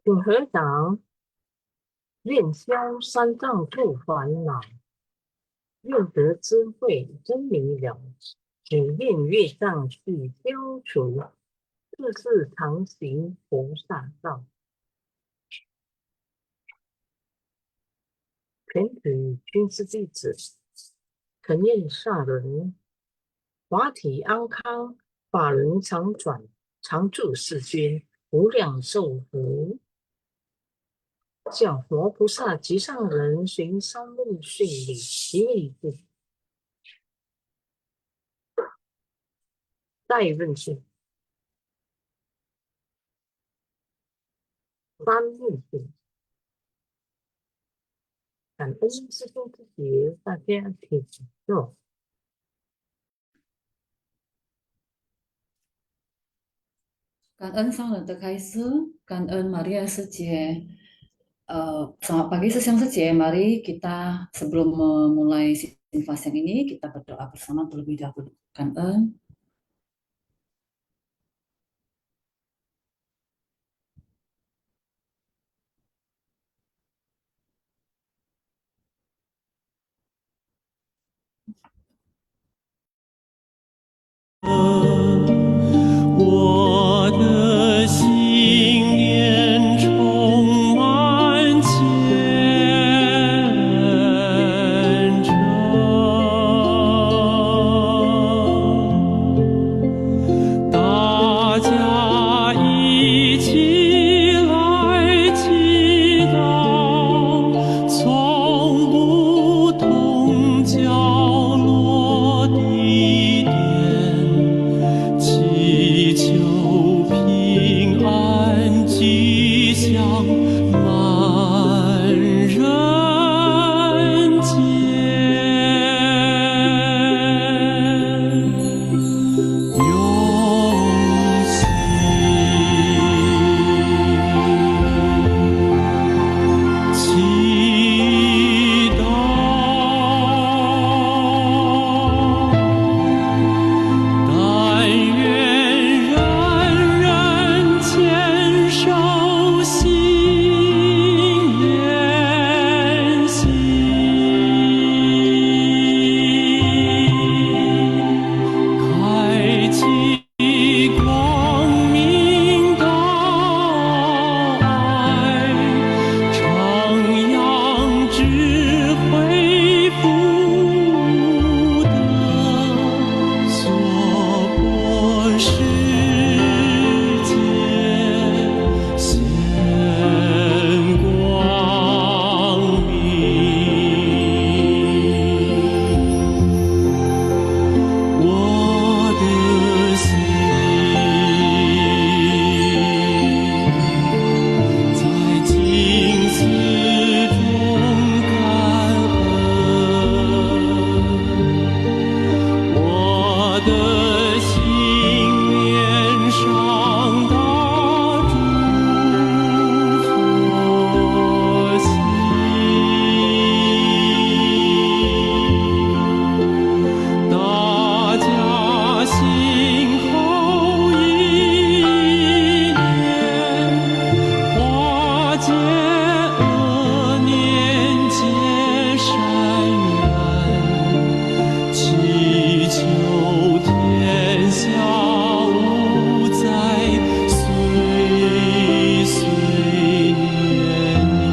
请合掌，愿消三障诸烦恼，愿得智慧真明了，只愿业障去消除，世世常行菩萨道。全体军师弟子，恳愿上人，法体安康，法轮常转，常住世间，无量寿福。向佛菩萨及上人寻三路顺理，一味不再问讯，三路顺。感恩师兄师姐，大家请坐。感恩上人的开示，感恩Maria师姐。Selamat pagi Siang师姐，mari kita sebelum memulai sifat yang ini kita berdoa bersama terlebih dahulu. 感恩。我的心念充满虔诚，大家一起来祈祷，从不同角落地点。祈求平安吉祥满人间，用心祈祷。但愿人人坚守信愿行，开启光明道爱，徜徉智慧福德，所播世界显光明。我的心在静思中感恩，我的心面上大祝佛心，大家心后一念，化解恶念结善缘，祈求天下无灾，岁岁年年。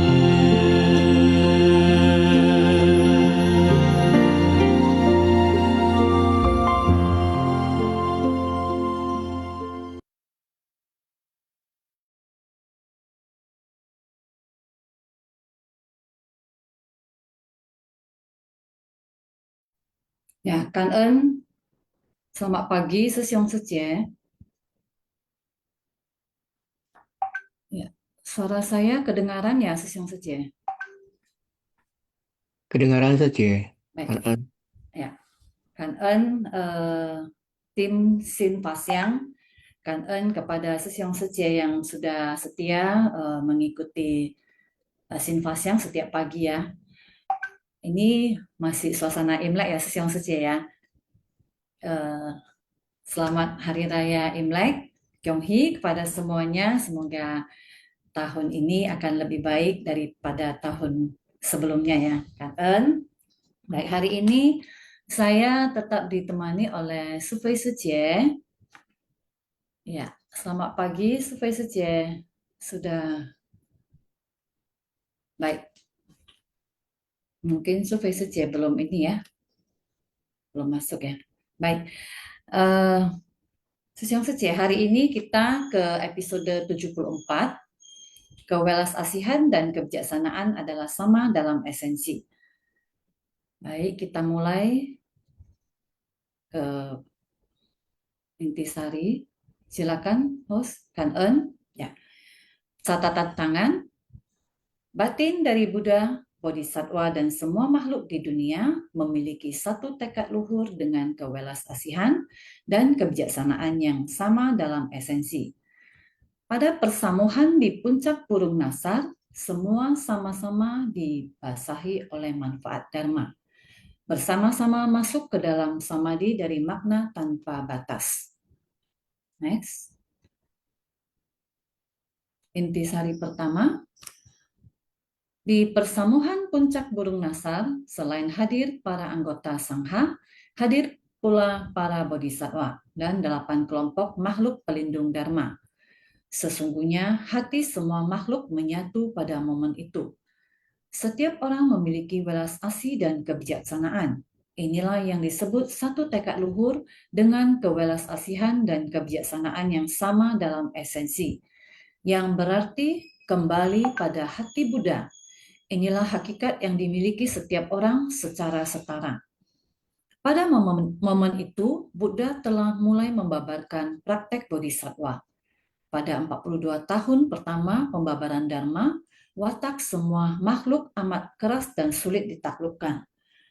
Ya, 感恩。Selamat pagi Siang师姐。Ya, suara saya kedengaran ya Siang师姐。 Kedengaran saja, Baik, An-an. ya. 感恩tim Sin Pasiang, 感恩kepada Siang师姐 yang sudah setia mengikuti Sin Pasiang setiap pagi ya. Ini masih suasana Imlek ya Siang师姐 ya. Selamat Hari Raya Imlek, Kyonghee kepada semuanya. Semoga tahun ini akan lebih baik daripada tahun sebelumnya ya, Kak En. Baik, hari ini saya tetap ditemani oleh Su Fei Sejie. Ya, selamat pagi Su Fei Sejie. Sudah baik. Mungkin Su Fei Sejie belum ini ya, belum masuk ya. Baik. Sesiang Sejie, hari ini kita ke episode 74. Kewelas asihan dan kebijaksanaan adalah sama dalam esensi. Baik, kita mulai ke intisari. Silakan host Kan En. Ya. Catatan tangan. Batin dari Buddha, Bodhisattva dan semua makhluk di dunia memiliki satu tekad luhur dengan kewelas asihan dan kebijaksanaan yang sama dalam esensi. Pada persamuhan di puncak burung nasar, semua sama-sama dibasahi oleh manfaat dharma. Bersama-sama masuk ke dalam samadhi dari makna tanpa batas. Next. Intisari pertama. Di persamuhan puncak burung nasar, selain hadir para anggota sangha, hadir pula para bodhisattva dan 8 kelompok makhluk pelindung dharma. Sesungguhnya hati semua makhluk menyatu pada momen itu. Setiap orang memiliki welas asih dan kebijaksanaan. Inilah yang disebut satu tekad luhur dengan kewelas asihan dan kebijaksanaan yang sama dalam esensi, yang berarti kembali pada hati Buddha. Inilah hakikat yang dimiliki setiap orang secara setara. Pada momen itu, Buddha telah mulai membabarkan praktek bodhisattva. Pada 42 tahun pertama pembabaran Dharma, watak semua makhluk amat keras dan sulit ditaklukkan.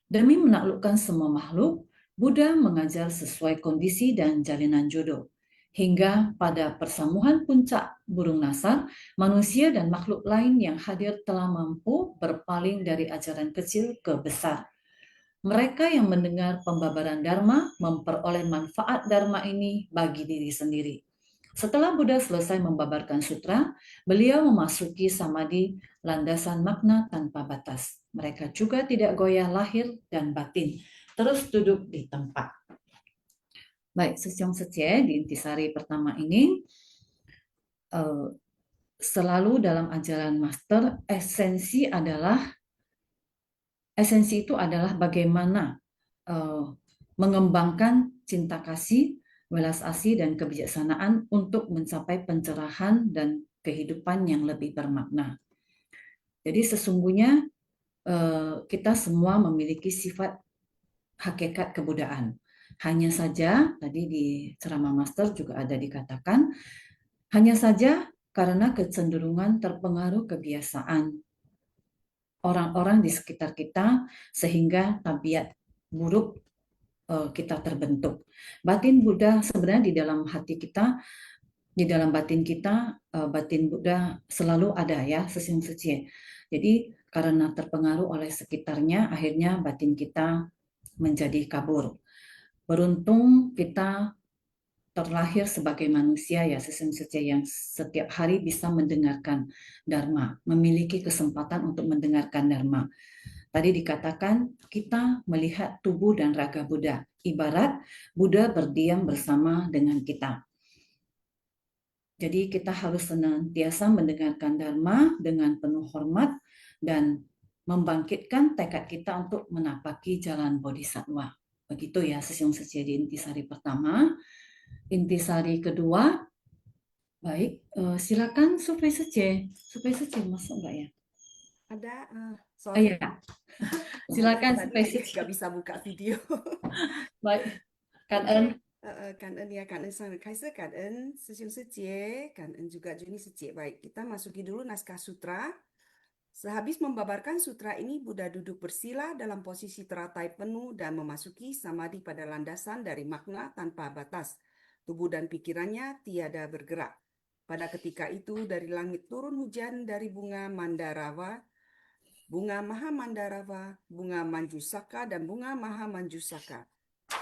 Demi menaklukkan semua makhluk, Buddha mengajar sesuai kondisi dan jalinan jodoh. Hingga pada persamuhan puncak burung nasar, manusia dan makhluk lain yang hadir telah mampu berpaling dari ajaran kecil ke besar. Mereka yang mendengar pembabaran Dharma memperoleh manfaat Dharma ini bagi diri sendiri. Setelah Buddha selesai membabarkan sutra, beliau memasuki samadhi, landasan makna tanpa batas. Mereka juga tidak goyah lahir dan batin, terus duduk di tempat. Baik, Sesiong Sejie di intisari pertama ini, selalu dalam ajaran master, esensi itu adalah bagaimana mengembangkan cinta kasih, welas asih dan kebijaksanaan untuk mencapai pencerahan dan kehidupan yang lebih bermakna. Jadi sesungguhnya kita semua memiliki sifat hakikat kebudaan. Hanya saja tadi di ceramah master juga ada dikatakan, hanya saja karena kecenderungan terpengaruh kebiasaan orang-orang di sekitar kita sehingga tabiat buruk kita terbentuk. Batin Buddha sebenarnya di dalam hati kita, di dalam batin kita, batin Buddha selalu ada ya, Sesiong Sejie. Jadi karena terpengaruh oleh sekitarnya, akhirnya batin kita menjadi kabur. Beruntung kita terlahir sebagai manusia ya, Sesiong Sejie, yang setiap hari bisa mendengarkan Dharma, memiliki kesempatan untuk mendengarkan Dharma. Tadi dikatakan kita melihat tubuh dan raga Buddha, ibarat Buddha berdiam bersama dengan kita. Jadi kita harus senantiasa mendengarkan Dharma dengan penuh hormat dan membangkitkan tekad kita untuk menapaki jalan bodhisattva. Begitu ya Sesiong Sejie di intisari pertama. Intisari kedua, baik, silakan Su Fei Sejie. Su Fei Sejie masuk nggak ya? Ada, sorry. Ya. Silakan Su Fei Sejie. Nggak bisa buka video. Baik, Kan En. 感恩ya, 感恩上人开示, 感恩师兄师姐, 感恩juga Juni Sejie. Baik, kita masuki dulu naskah sutra. Sehabis membabarkan sutra ini, Buddha duduk bersila dalam posisi teratai penuh dan memasuki samadhi pada landasan dari makna tanpa batas. Tubuh dan pikirannya tiada bergerak. Pada ketika itu, dari langit turun hujan dari bunga Mandarava, bunga Maha Mandarava, bunga Manjusaka, dan bunga Maha Manjusaka,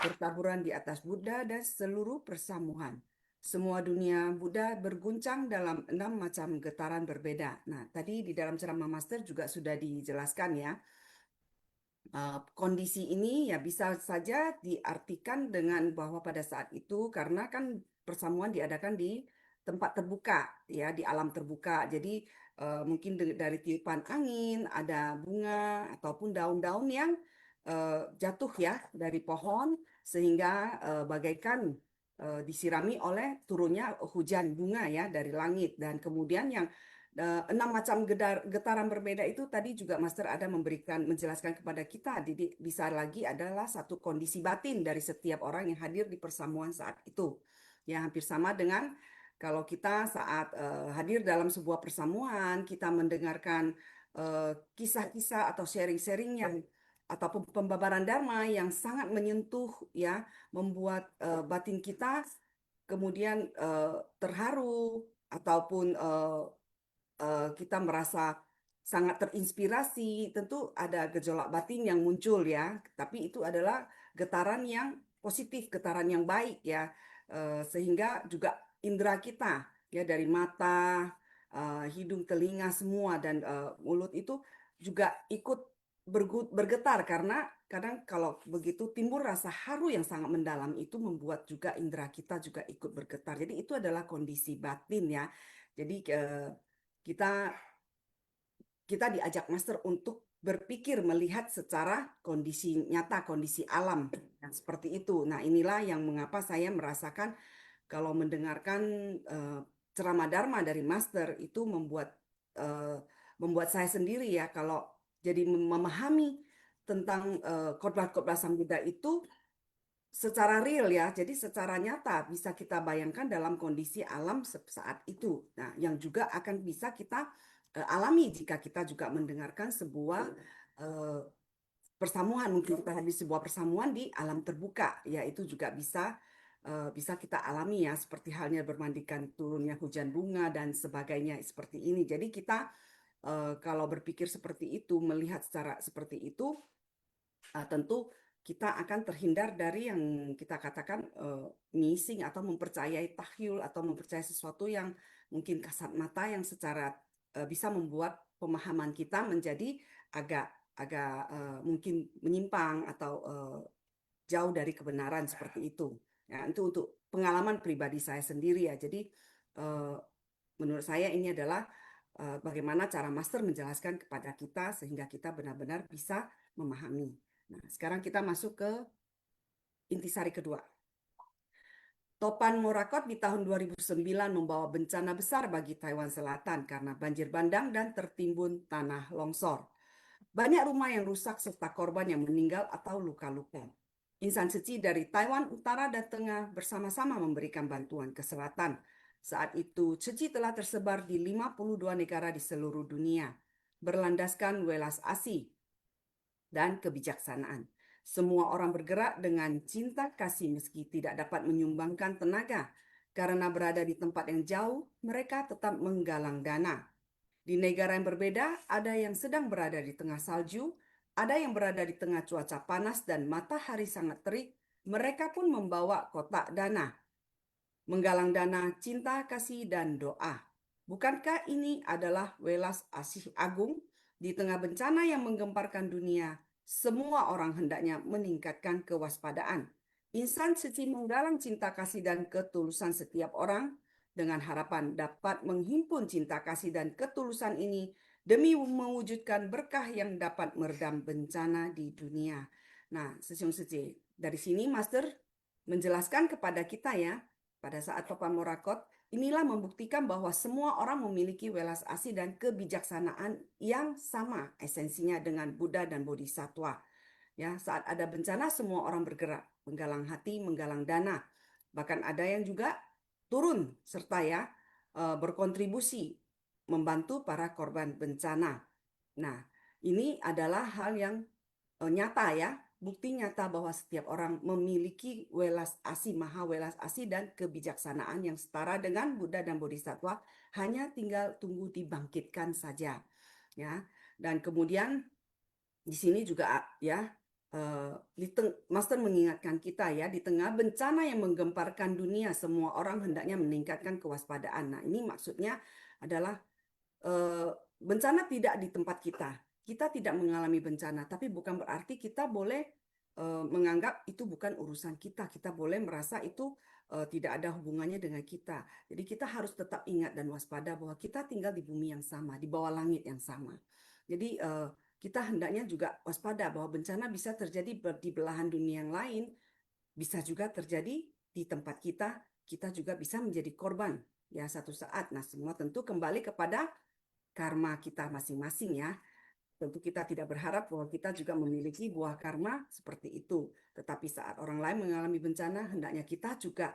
bertaburan di atas Buddha dan seluruh persamuhan. Semua dunia Buddha berguncang dalam 6 macam getaran berbeda. Nah, tadi di dalam ceramah Master juga sudah dijelaskan ya. Kondisi ini ya bisa saja diartikan dengan bahwa pada saat itu karena kan persamuan diadakan di tempat terbuka ya, di alam terbuka. Jadi mungkin dari tiupan angin, ada bunga ataupun daun-daun yang jatuh ya dari pohon sehingga bagaikan disirami oleh turunnya hujan bunga ya dari langit, dan kemudian yang 6 macam getaran berbeda itu tadi juga Master ada menjelaskan kepada kita. Jadi bisa lagi adalah satu kondisi batin dari setiap orang yang hadir di persamuan saat itu. Ya, hampir sama dengan kalau kita saat hadir dalam sebuah persamuan, kita mendengarkan kisah-kisah atau sharing-sharing yang ataupun pembabaran dharma yang sangat menyentuh ya, membuat batin kita kemudian terharu ataupun kita merasa sangat terinspirasi, tentu ada gejolak batin yang muncul ya, tapi itu adalah getaran yang positif, getaran yang baik ya, sehingga juga indera kita ya dari mata, hidung, telinga semua dan mulut itu juga ikut bergetar karena kadang kalau begitu timbul rasa haru yang sangat mendalam, itu membuat juga indera kita juga ikut bergetar. Jadi itu adalah kondisi batin ya. Jadi kita diajak Master untuk berpikir melihat secara kondisi nyata, kondisi alam seperti itu. Nah, inilah yang mengapa saya merasakan kalau mendengarkan ceramah Dharma dari Master itu membuat saya sendiri ya, kalau jadi memahami tentang khotbah-khotbah Sang Buddha itu secara real ya, jadi secara nyata bisa kita bayangkan dalam kondisi alam saat itu. Nah, yang juga akan bisa kita alami jika kita juga mendengarkan sebuah persamuan, mungkin kita di sebuah persamuan di alam terbuka, ya itu juga bisa kita alami ya, seperti halnya bermandikan turunnya hujan bunga dan sebagainya seperti ini. Jadi kita kalau berpikir seperti itu, melihat secara seperti itu, tentu kita akan terhindar dari yang kita katakan missing atau mempercayai tahyul atau mempercayai sesuatu yang mungkin kasat mata yang secara bisa membuat pemahaman kita menjadi agak mungkin menyimpang atau jauh dari kebenaran seperti itu. Ya, itu untuk pengalaman pribadi saya sendiri ya. Jadi menurut saya ini adalah bagaimana cara Master menjelaskan kepada kita sehingga kita benar-benar bisa memahami. Nah, sekarang kita masuk ke intisari kedua. Topan Morakot di tahun 2009 membawa bencana besar bagi Taiwan Selatan karena banjir bandang dan tertimbun tanah longsor. Banyak rumah yang rusak serta korban yang meninggal atau luka-luka. Insan suci dari Taiwan Utara dan Tengah bersama-sama memberikan bantuan ke selatan. Saat itu, suci telah tersebar di 52 negara di seluruh dunia, berlandaskan welas asih dan kebijaksanaan. Semua orang bergerak dengan cinta kasih meski tidak dapat menyumbangkan tenaga. Karena berada di tempat yang jauh, mereka tetap menggalang dana. Di negara yang berbeda, ada yang sedang berada di tengah salju, ada yang berada di tengah cuaca panas dan matahari sangat terik. Mereka pun membawa kotak dana, menggalang dana cinta, kasih, dan doa. Bukankah ini adalah welas asih agung? Di tengah bencana yang menggemparkan dunia, semua orang hendaknya meningkatkan kewaspadaan. Insan suci menggalang cinta kasih dan ketulusan setiap orang dengan harapan dapat menghimpun cinta kasih dan ketulusan ini demi mewujudkan berkah yang dapat meredam bencana di dunia. Nah, Sesiung Suci, dari sini Master menjelaskan kepada kita ya, pada saat Topan Morakot, inilah membuktikan bahwa semua orang memiliki welas asih dan kebijaksanaan yang sama esensinya dengan Buddha dan Bodhisattva. Ya, saat ada bencana semua orang bergerak, menggalang hati, menggalang dana. Bahkan ada yang juga turun serta ya berkontribusi membantu para korban bencana. Nah, ini adalah hal yang nyata ya, bukti nyata bahwa setiap orang memiliki welas asih, maha welas asih dan kebijaksanaan yang setara dengan Buddha dan Bodhisattva, hanya tinggal tunggu dibangkitkan saja. Ya, dan kemudian di sini juga ya Master mengingatkan kita ya, di tengah bencana yang menggemparkan dunia, semua orang hendaknya meningkatkan kewaspadaan. Nah, ini maksudnya adalah bencana tidak di tempat kita. Kita tidak mengalami bencana, tapi bukan berarti kita boleh menganggap itu bukan urusan kita. Kita boleh merasa itu tidak ada hubungannya dengan kita. Jadi kita harus tetap ingat dan waspada bahwa kita tinggal di bumi yang sama, di bawah langit yang sama. Jadi kita hendaknya juga waspada bahwa bencana bisa terjadi di belahan dunia yang lain, bisa juga terjadi di tempat kita. Kita juga bisa menjadi korban ya satu saat. Nah, semua tentu kembali kepada karma kita masing-masing ya. Tentu kita tidak berharap bahwa kita juga memiliki buah karma seperti itu. Tetapi saat orang lain mengalami bencana, hendaknya kita juga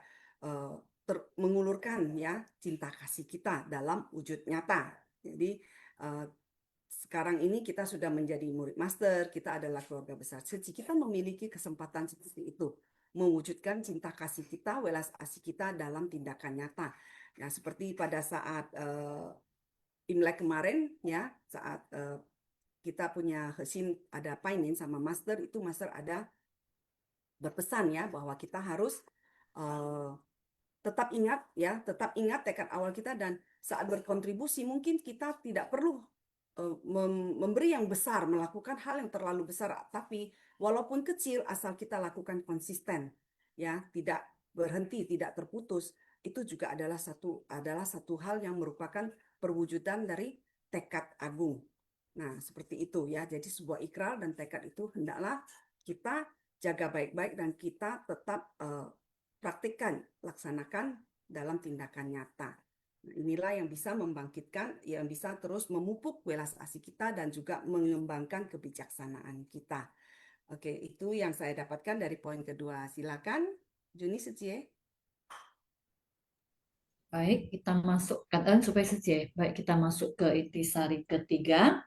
mengulurkan ya cinta kasih kita dalam wujud nyata. Jadi sekarang ini kita sudah menjadi murid master, kita adalah keluarga besar Seci. Kita memiliki kesempatan seperti itu, mewujudkan cinta kasih kita, welas asih kita dalam tindakan nyata. Nah, seperti pada saat Imlek kemarin, ya, saat kita punya Hesin ada painin sama master, itu master ada berpesan ya bahwa kita harus tetap ingat tekad awal kita, dan saat berkontribusi mungkin kita tidak perlu memberi yang besar, melakukan hal yang terlalu besar, tapi walaupun kecil asal kita lakukan konsisten ya, tidak berhenti, tidak terputus, itu juga adalah satu hal yang merupakan perwujudan dari tekad agung. Nah, seperti itu ya. Jadi sebuah ikrar dan tekad itu hendaklah kita jaga baik-baik dan kita tetap praktikkan, laksanakan dalam tindakan nyata. Nah, inilah yang bisa membangkitkan, yang bisa terus memupuk welas asih kita dan juga mengembangkan kebijaksanaan kita. Oke, itu yang saya dapatkan dari poin kedua. Silakan, Juni Secie. Baik, kita masuk supaya Secie. Baik, kita masuk ke intisari ketiga.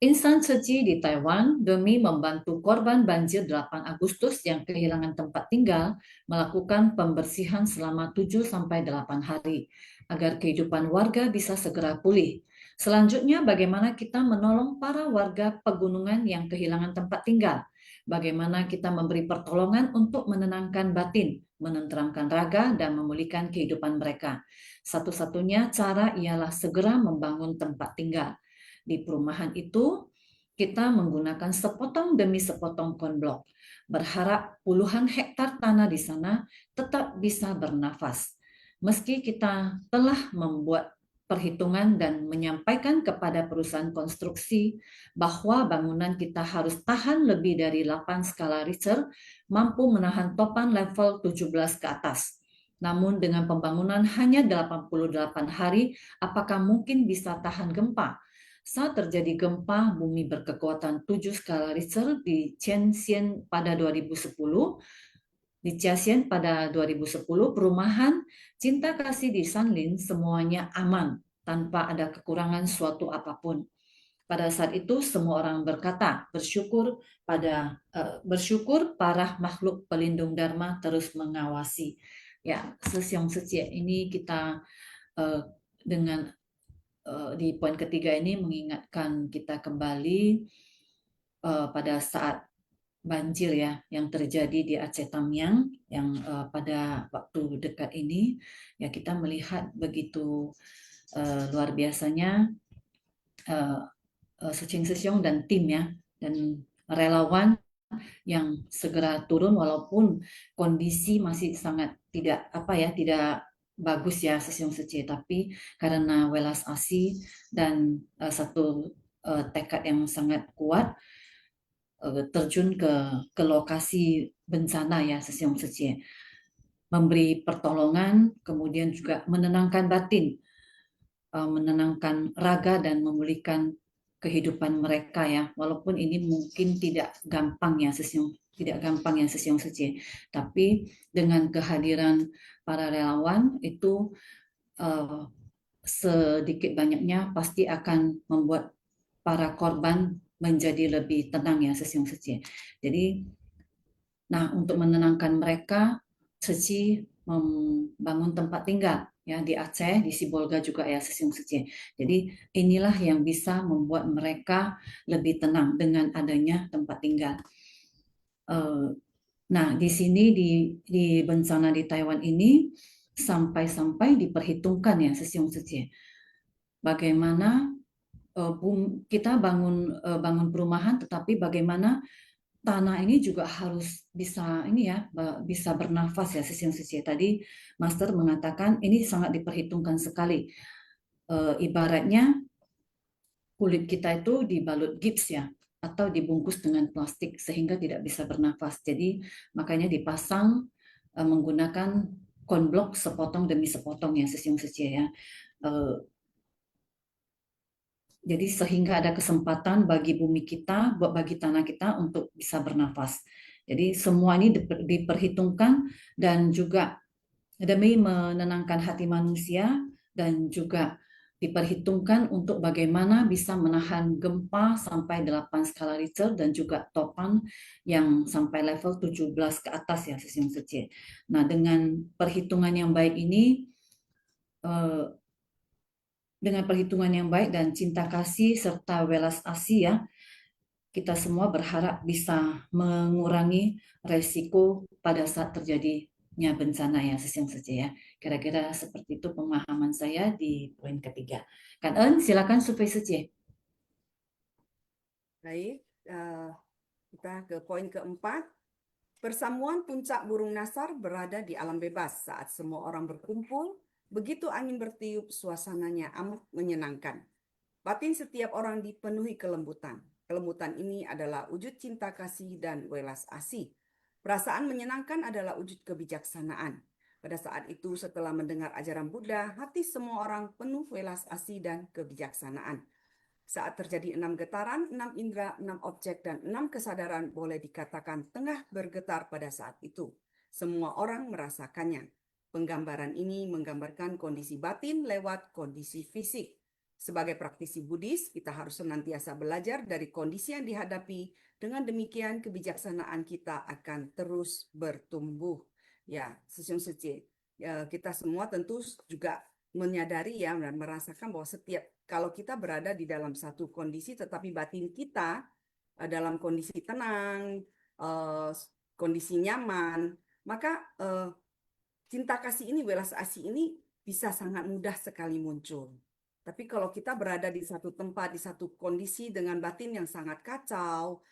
Insan Seci di Taiwan demi membantu korban banjir 8 Agustus yang kehilangan tempat tinggal melakukan pembersihan selama 7-8 hari agar kehidupan warga bisa segera pulih. Selanjutnya, bagaimana kita menolong para warga pegunungan yang kehilangan tempat tinggal? Bagaimana kita memberi pertolongan untuk menenangkan batin, menenteramkan raga, dan memulihkan kehidupan mereka? Satu-satunya cara ialah segera membangun tempat tinggal. Di perumahan itu, kita menggunakan sepotong demi sepotong konblok, berharap puluhan hektar tanah di sana tetap bisa bernafas. Meski kita telah membuat perhitungan dan menyampaikan kepada perusahaan konstruksi bahwa bangunan kita harus tahan lebih dari 8 skala Richter, mampu menahan topan level 17 ke atas. Namun dengan pembangunan hanya 88 hari, apakah mungkin bisa tahan gempa? Saat terjadi gempa bumi berkekuatan 7 skala Richter di Shenzhen pada 2010, di Jiaxian pada 2010, perumahan cinta kasih di Sanlin semuanya aman tanpa ada kekurangan suatu apapun. Pada saat itu semua orang berkata bersyukur para makhluk pelindung Dharma terus mengawasi. Ya, Sesiong Secie ini kita dengan di poin ketiga ini mengingatkan kita kembali pada saat banjir ya yang terjadi di Aceh Tamiang yang pada waktu dekat ini ya, kita melihat begitu luar biasanya Secing Sesiong dan tim ya, dan relawan yang segera turun walaupun kondisi masih sangat tidak bagus ya Sesiong Secie, tapi karena welas asih dan satu tekad yang sangat kuat terjun ke lokasi bencana ya Sesiong Secie, memberi pertolongan, kemudian juga menenangkan batin, menenangkan raga dan memulihkan kehidupan mereka ya, walaupun ini mungkin tidak gampang ya Sesiong Secie, tapi dengan kehadiran para relawan itu sedikit banyaknya pasti akan membuat para korban menjadi lebih tenang ya Sesiong Secie. Jadi, nah untuk menenangkan mereka, Seci membangun tempat tinggal ya di Aceh, di Sibolga juga ya Sesiung Secie. Jadi inilah yang bisa membuat mereka lebih tenang dengan adanya tempat tinggal. Nah, di sini di bencana di Taiwan ini sampai-sampai diperhitungkan ya Sesiung Secie. Bagaimana kita bangun perumahan, tetapi bagaimana tanah ini juga harus bisa ini ya bisa bernafas ya Sesiung Secie. Tadi Master mengatakan ini sangat diperhitungkan sekali. Ibaratnya kulit kita itu dibalut gips ya atau dibungkus dengan plastik sehingga tidak bisa bernafas. Jadi makanya dipasang menggunakan konblok sepotong demi sepotong ya Sesiung Secie ya. Jadi sehingga ada kesempatan bagi bumi kita, bagi tanah kita untuk bisa bernafas. Jadi semua ini diperhitungkan dan juga demi menenangkan hati manusia dan juga diperhitungkan untuk bagaimana bisa menahan gempa sampai 8 skala Richter dan juga topan yang sampai level 17 ke atas ya Sesiung Secie. Nah, dengan perhitungan yang baik ini dengan perhitungan yang baik dan cinta kasih serta welas asih ya, kita semua berharap bisa mengurangi resiko pada saat terjadinya bencana ya Sesiung Secie ya. Kira-kira seperti itu pemahaman saya di poin ketiga. Kan Eun, silakan Supay Secie. Baik, kita ke poin keempat. Persamuan puncak burung nasar berada di alam bebas saat semua orang berkumpul. Begitu angin bertiup, suasananya amat menyenangkan. Batin setiap orang dipenuhi kelembutan. Kelembutan ini adalah wujud cinta kasih dan welas asih. Perasaan menyenangkan adalah wujud kebijaksanaan. Pada saat itu, setelah mendengar ajaran Buddha, hati semua orang penuh welas asih dan kebijaksanaan. Saat terjadi 6 getaran, 6 indera, 6 objek, dan 6 kesadaran boleh dikatakan tengah bergetar pada saat itu. Semua orang merasakannya. Penggambaran ini menggambarkan kondisi batin lewat kondisi fisik. Sebagai praktisi Buddhis, kita harus senantiasa belajar dari kondisi yang dihadapi. Dengan demikian, kebijaksanaan kita akan terus bertumbuh. Ya, Sesiung Secie, kita semua tentu juga menyadari ya dan merasakan bahwa kalau kita berada di dalam satu kondisi tetapi batin kita dalam kondisi tenang, kondisi nyaman, maka cinta kasih ini, welas asih ini bisa sangat mudah sekali muncul. Tapi kalau kita berada di satu tempat, di satu kondisi dengan batin yang sangat kacau,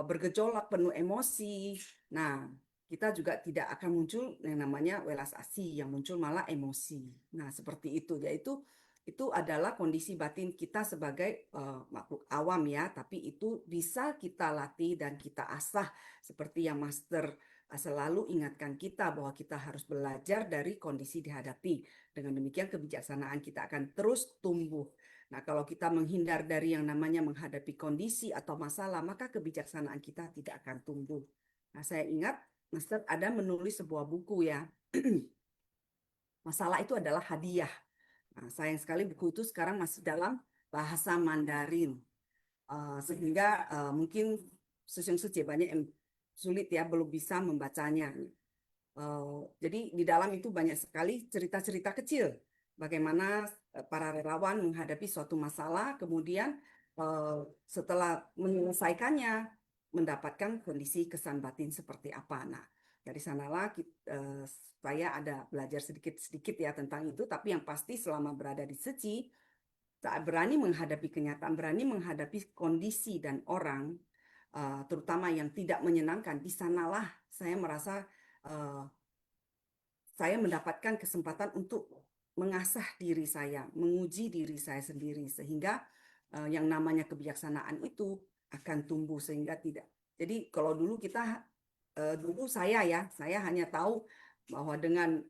bergejolak, penuh emosi, nah kita juga tidak akan muncul yang namanya welas asih, yang muncul malah emosi. Nah, seperti itu, yaitu itu adalah kondisi batin kita sebagai makhluk awam ya, tapi itu bisa kita latih dan kita asah seperti yang Master selalu ingatkan kita bahwa kita harus belajar dari kondisi dihadapi. Dengan demikian kebijaksanaan kita akan terus tumbuh. Nah, kalau kita menghindar dari yang namanya menghadapi kondisi atau masalah, maka kebijaksanaan kita tidak akan tumbuh. Nah, saya ingat Master ada menulis sebuah buku ya. Masalah itu adalah hadiah. Nah, sayang sekali buku itu sekarang masih dalam bahasa Mandarin. Sehingga mungkin Sesiung Secie banyak yang sulit ya, belum bisa membacanya. Jadi di dalam itu banyak sekali cerita-cerita kecil. Bagaimana para relawan menghadapi suatu masalah, kemudian setelah menyelesaikannya, mendapatkan kondisi kesan batin seperti apa. Nah, dari sanalah saya ada belajar sedikit-sedikit ya tentang itu, tapi yang pasti selama berada di Seci, saat berani menghadapi kenyataan, berani menghadapi kondisi dan orang, terutama yang tidak menyenangkan, di sanalah saya merasa saya mendapatkan kesempatan untuk mengasah diri saya, menguji diri saya sendiri, sehingga yang namanya kebijaksanaan itu akan tumbuh sehingga tidak. Jadi kalau dulu dulu saya hanya tahu bahwa dengan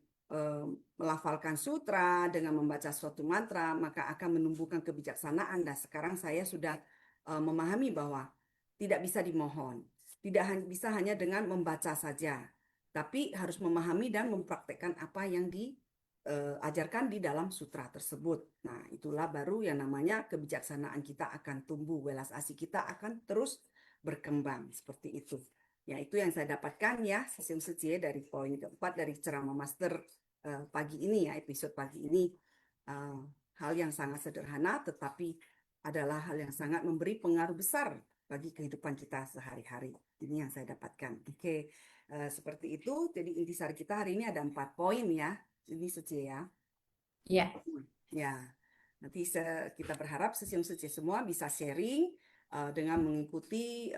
melafalkan sutra, dengan membaca suatu mantra, maka akan menumbuhkan kebijaksanaan. Dan sekarang saya sudah memahami bahwa tidak bisa dimohon, tidak bisa hanya dengan membaca saja, tapi harus memahami dan mempraktekkan apa yang diajarkan di dalam sutra tersebut. Nah, itulah baru yang namanya kebijaksanaan kita akan tumbuh, welas asih kita akan terus berkembang, seperti itu. Ya, itu yang saya dapatkan ya, Sesiung Secie dari poin keempat dari ceramah Master pagi ini ya, episode pagi ini. Eh, Hal yang sangat sederhana tetapi adalah hal yang sangat memberi pengaruh besar bagi kehidupan kita sehari-hari. Ini yang saya dapatkan. Oke, seperti itu. Jadi intisari kita hari ini ada 4 poin ya. Ini Suci ya. Ya, Ya, nanti kita berharap sesiung Suci semua bisa sharing dengan mengikuti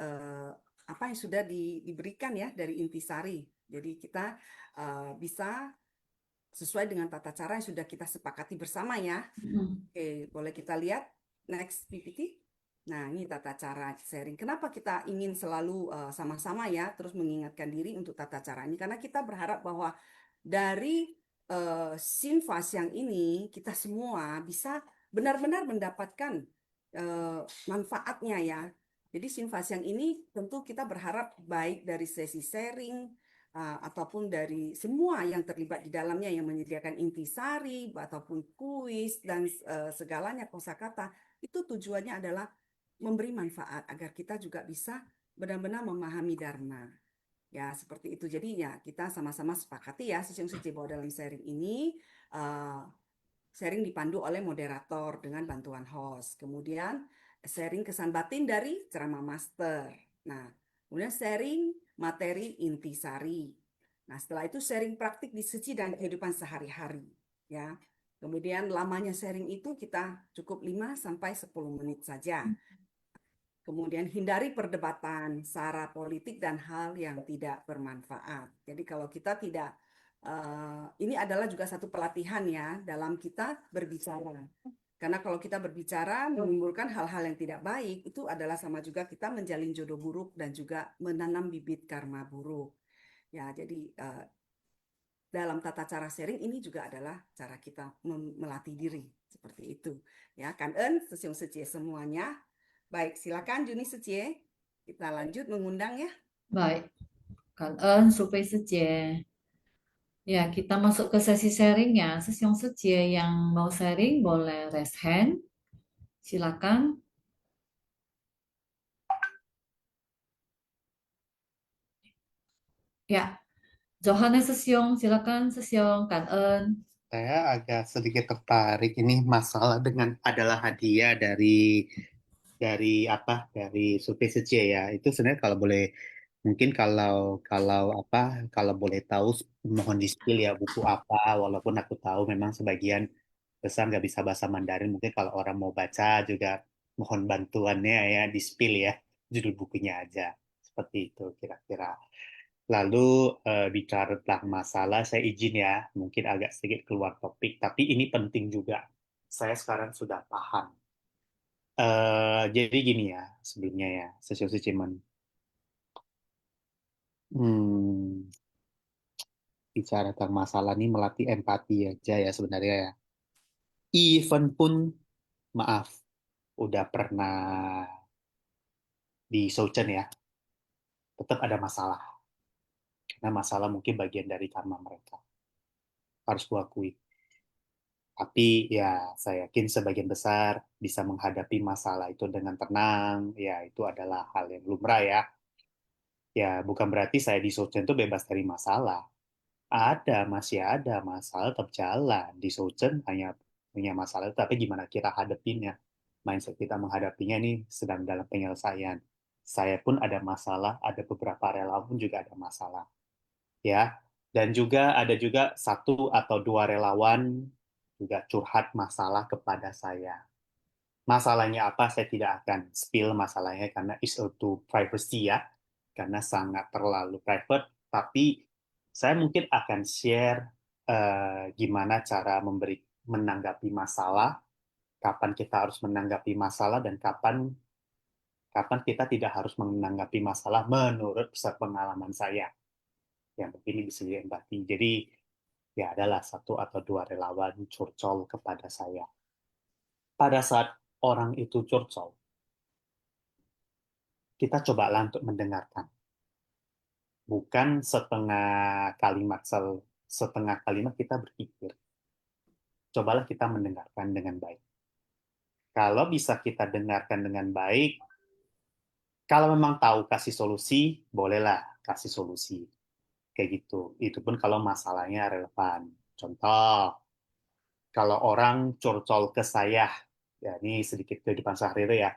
apa yang sudah diberikan ya dari intisari. Jadi kita bisa sesuai dengan tata cara yang sudah kita sepakati bersama ya. Oke, boleh kita lihat next PPT. Nah, ini tata cara sharing. Kenapa kita ingin selalu sama-sama ya, terus mengingatkan diri untuk tata cara ini? Karena kita berharap bahwa dari Sinfas yang ini, kita semua bisa benar-benar mendapatkan manfaatnya ya. Jadi Sinfas yang ini tentu kita berharap baik dari sesi sharing, ataupun dari semua yang terlibat di dalamnya yang menyediakan intisari ataupun kuis dan segalanya kosakata itu tujuannya adalah memberi manfaat agar kita juga bisa benar-benar memahami Dharma. Ya, seperti itu. Jadi ya kita sama-sama sepakati ya sesiung suci bahwa dalam sharing ini sharing dipandu oleh moderator dengan bantuan host. Kemudian sharing kesan batin dari ceramah master. Nah, kemudian sharing materi intisari. Nah, setelah itu sharing praktik di suci dan kehidupan sehari-hari. Ya. Kemudian lamanya sharing itu kita cukup 5 sampai 10 menit saja. Kemudian hindari perdebatan, sara politik dan hal yang tidak bermanfaat. Jadi kalau kita tidak, ini adalah juga satu pelatihan ya dalam kita berbicara. Karena kalau kita berbicara menimbulkan hal-hal yang tidak baik, itu adalah sama juga kita menjalin jodoh buruk dan juga menanam bibit karma buruk. Ya, jadi dalam tata cara sharing ini juga adalah cara kita melatih diri seperti itu. Ya, kan sesiung secie semuanya. Baik, silakan Juni Secie. Kita lanjut mengundang ya. baik. Cảm ơn Supay Sejie. Ya, kita masuk ke sesi sharingnya. Sesiung Sejie yang mau sharing boleh raise hand. Silakan. Ya, Johannes Sesiung, silakan Sesiung. Cảm ơn. Saya agak sedikit tertarik ini masalah dengan adalah hadiah dari Supi Sece ya. Itu sebenarnya kalau boleh mungkin kalau kalau apa kalau boleh tahu mohon di spill ya buku apa walaupun aku tahu memang sebagian besar nggak bisa bahasa Mandarin mungkin kalau orang mau baca juga mohon bantuannya ya di spill ya judul bukunya aja seperti itu kira-kira. Lalu bicara tentang masalah, saya izin ya, mungkin agak sedikit keluar topik, tapi ini penting juga. Saya sekarang sudah paham. Jadi gini ya, sebelumnya ya, sesuatu cuman hmm, bicara tentang masalah ini melatih empati aja ya sebenarnya ya. Even pun, maaf, udah pernah di Souchen ya, tetap ada masalah. Karena masalah mungkin bagian dari karma mereka. Harus kuakui. Tapi ya saya yakin sebagian besar bisa menghadapi masalah itu dengan tenang. Ya itu adalah hal yang lumrah ya. Ya bukan berarti saya di Sochen itu bebas dari masalah. Masih ada masalah tetap jalan. Di Sochen hanya punya masalah, tapi gimana kita hadapinnya. Mindset kita menghadapinya ini sedang dalam penyelesaian. Saya pun ada masalah, ada beberapa relawan pun juga ada masalah. Ya, dan juga ada juga satu atau dua relawan juga curhat masalah kepada saya. Masalahnya apa? Saya tidak akan spill masalahnya karena it's to privacy ya, karena sangat terlalu private. Tapi saya mungkin akan share gimana cara menanggapi masalah, kapan kita harus menanggapi masalah dan kapan kapan kita tidak harus menanggapi masalah menurut pengalaman saya. Ya mungkin ini bisa jadi empati. Jadi ya adalah satu atau dua relawan curcol kepada saya. Pada saat orang itu curcol, kita cobalah untuk mendengarkan. Bukan setengah kalimat kita berpikir. Cobalah kita mendengarkan dengan baik. Kalau bisa kita dengarkan dengan baik, kalau memang tahu kasih solusi, bolehlah kasih solusi. Kayak gitu. Itu pun kalau masalahnya relevan. Contoh, kalau orang curcol ke saya, ya ini sedikit kehidupan sehari-hari ya,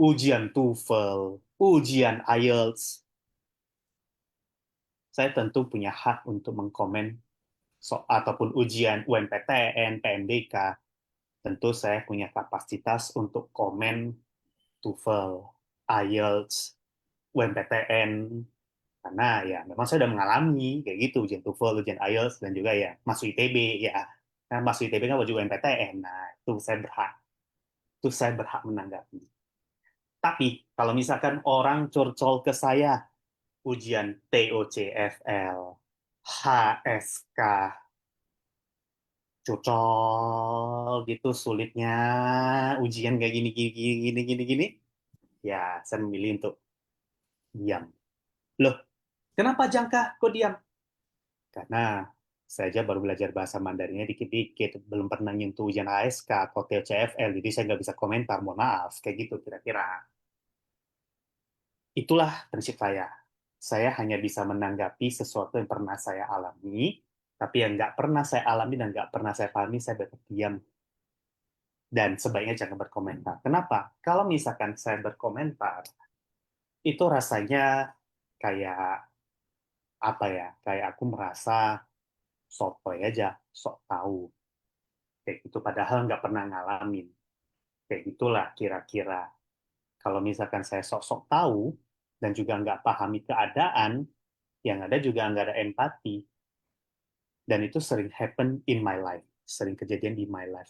ujian TOEFL, ujian IELTS, saya tentu punya hak untuk mengkomen ataupun ujian UMPTN, PMDK, tentu saya punya kapasitas untuk komen TOEFL, IELTS, UMPTN, karena ya memang saya udah mengalami kayak gitu, ujian TOEFL, ujian IELTS, dan juga ya masuk ITB ya. Nah, masuk ITB kan wajib UMPTN, nah itu saya berhak menanggapi. Tapi kalau misalkan orang curcol ke saya, ujian TOCFL, HSK, curcol gitu sulitnya, ujian kayak gini gini gini gini gini, ya saya memilih untuk diam. Loh, kenapa Jangka kok diam? Karena saya aja baru belajar bahasa Mandarinnya dikit-dikit, belum pernah nyentuh ujian ASK atau TOCFL, jadi saya nggak bisa komentar, mohon maaf, kayak gitu kira-kira. Itulah prinsip saya. Saya hanya bisa menanggapi sesuatu yang pernah saya alami, tapi yang nggak pernah saya alami dan nggak pernah saya pahami, saya berdiam. Dan sebaiknya jangan berkomentar. Kenapa? Kalau misalkan saya berkomentar, itu rasanya kayak apa ya? Kayak aku merasa sotoy aja, sok tahu. Kayak gitu, padahal nggak pernah ngalamin. Kayak gitulah kira-kira. Kalau misalkan saya sok-sok tahu, dan juga nggak pahami keadaan, yang ada juga nggak ada empati. Dan itu sering happen in my life. Sering kejadian di my life.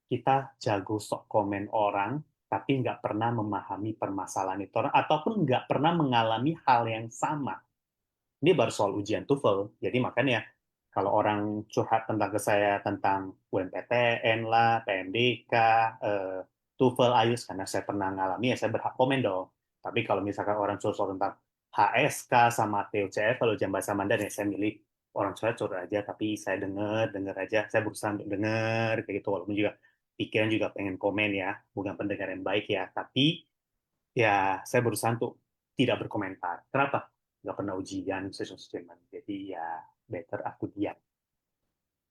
Kita jago sok komen orang, tapi nggak pernah memahami permasalahan itu orang, ataupun nggak pernah mengalami hal yang sama. Ini baru soal ujian TOEFL. Jadi makanya kalau orang curhat tentang ke saya tentang UMPTN lah, PMDK, TOEFL, IELTS, karena saya pernah ngalami, ya saya berhak komen dong. Tapi kalau misalkan orang curhat tentang HSK sama TOCF, kalau jam bahasa Mandarin, ya saya milih orang curhat aja, tapi saya dengar aja. Saya berusaha untuk dengar, kayak gitu. Walaupun juga pikiran juga pengen komen ya, bukan pendengar yang baik ya. Tapi ya saya berusaha untuk tidak berkomentar. Kenapa? Nggak pernah ujian sesungguhnya. Jadi ya better aku diam.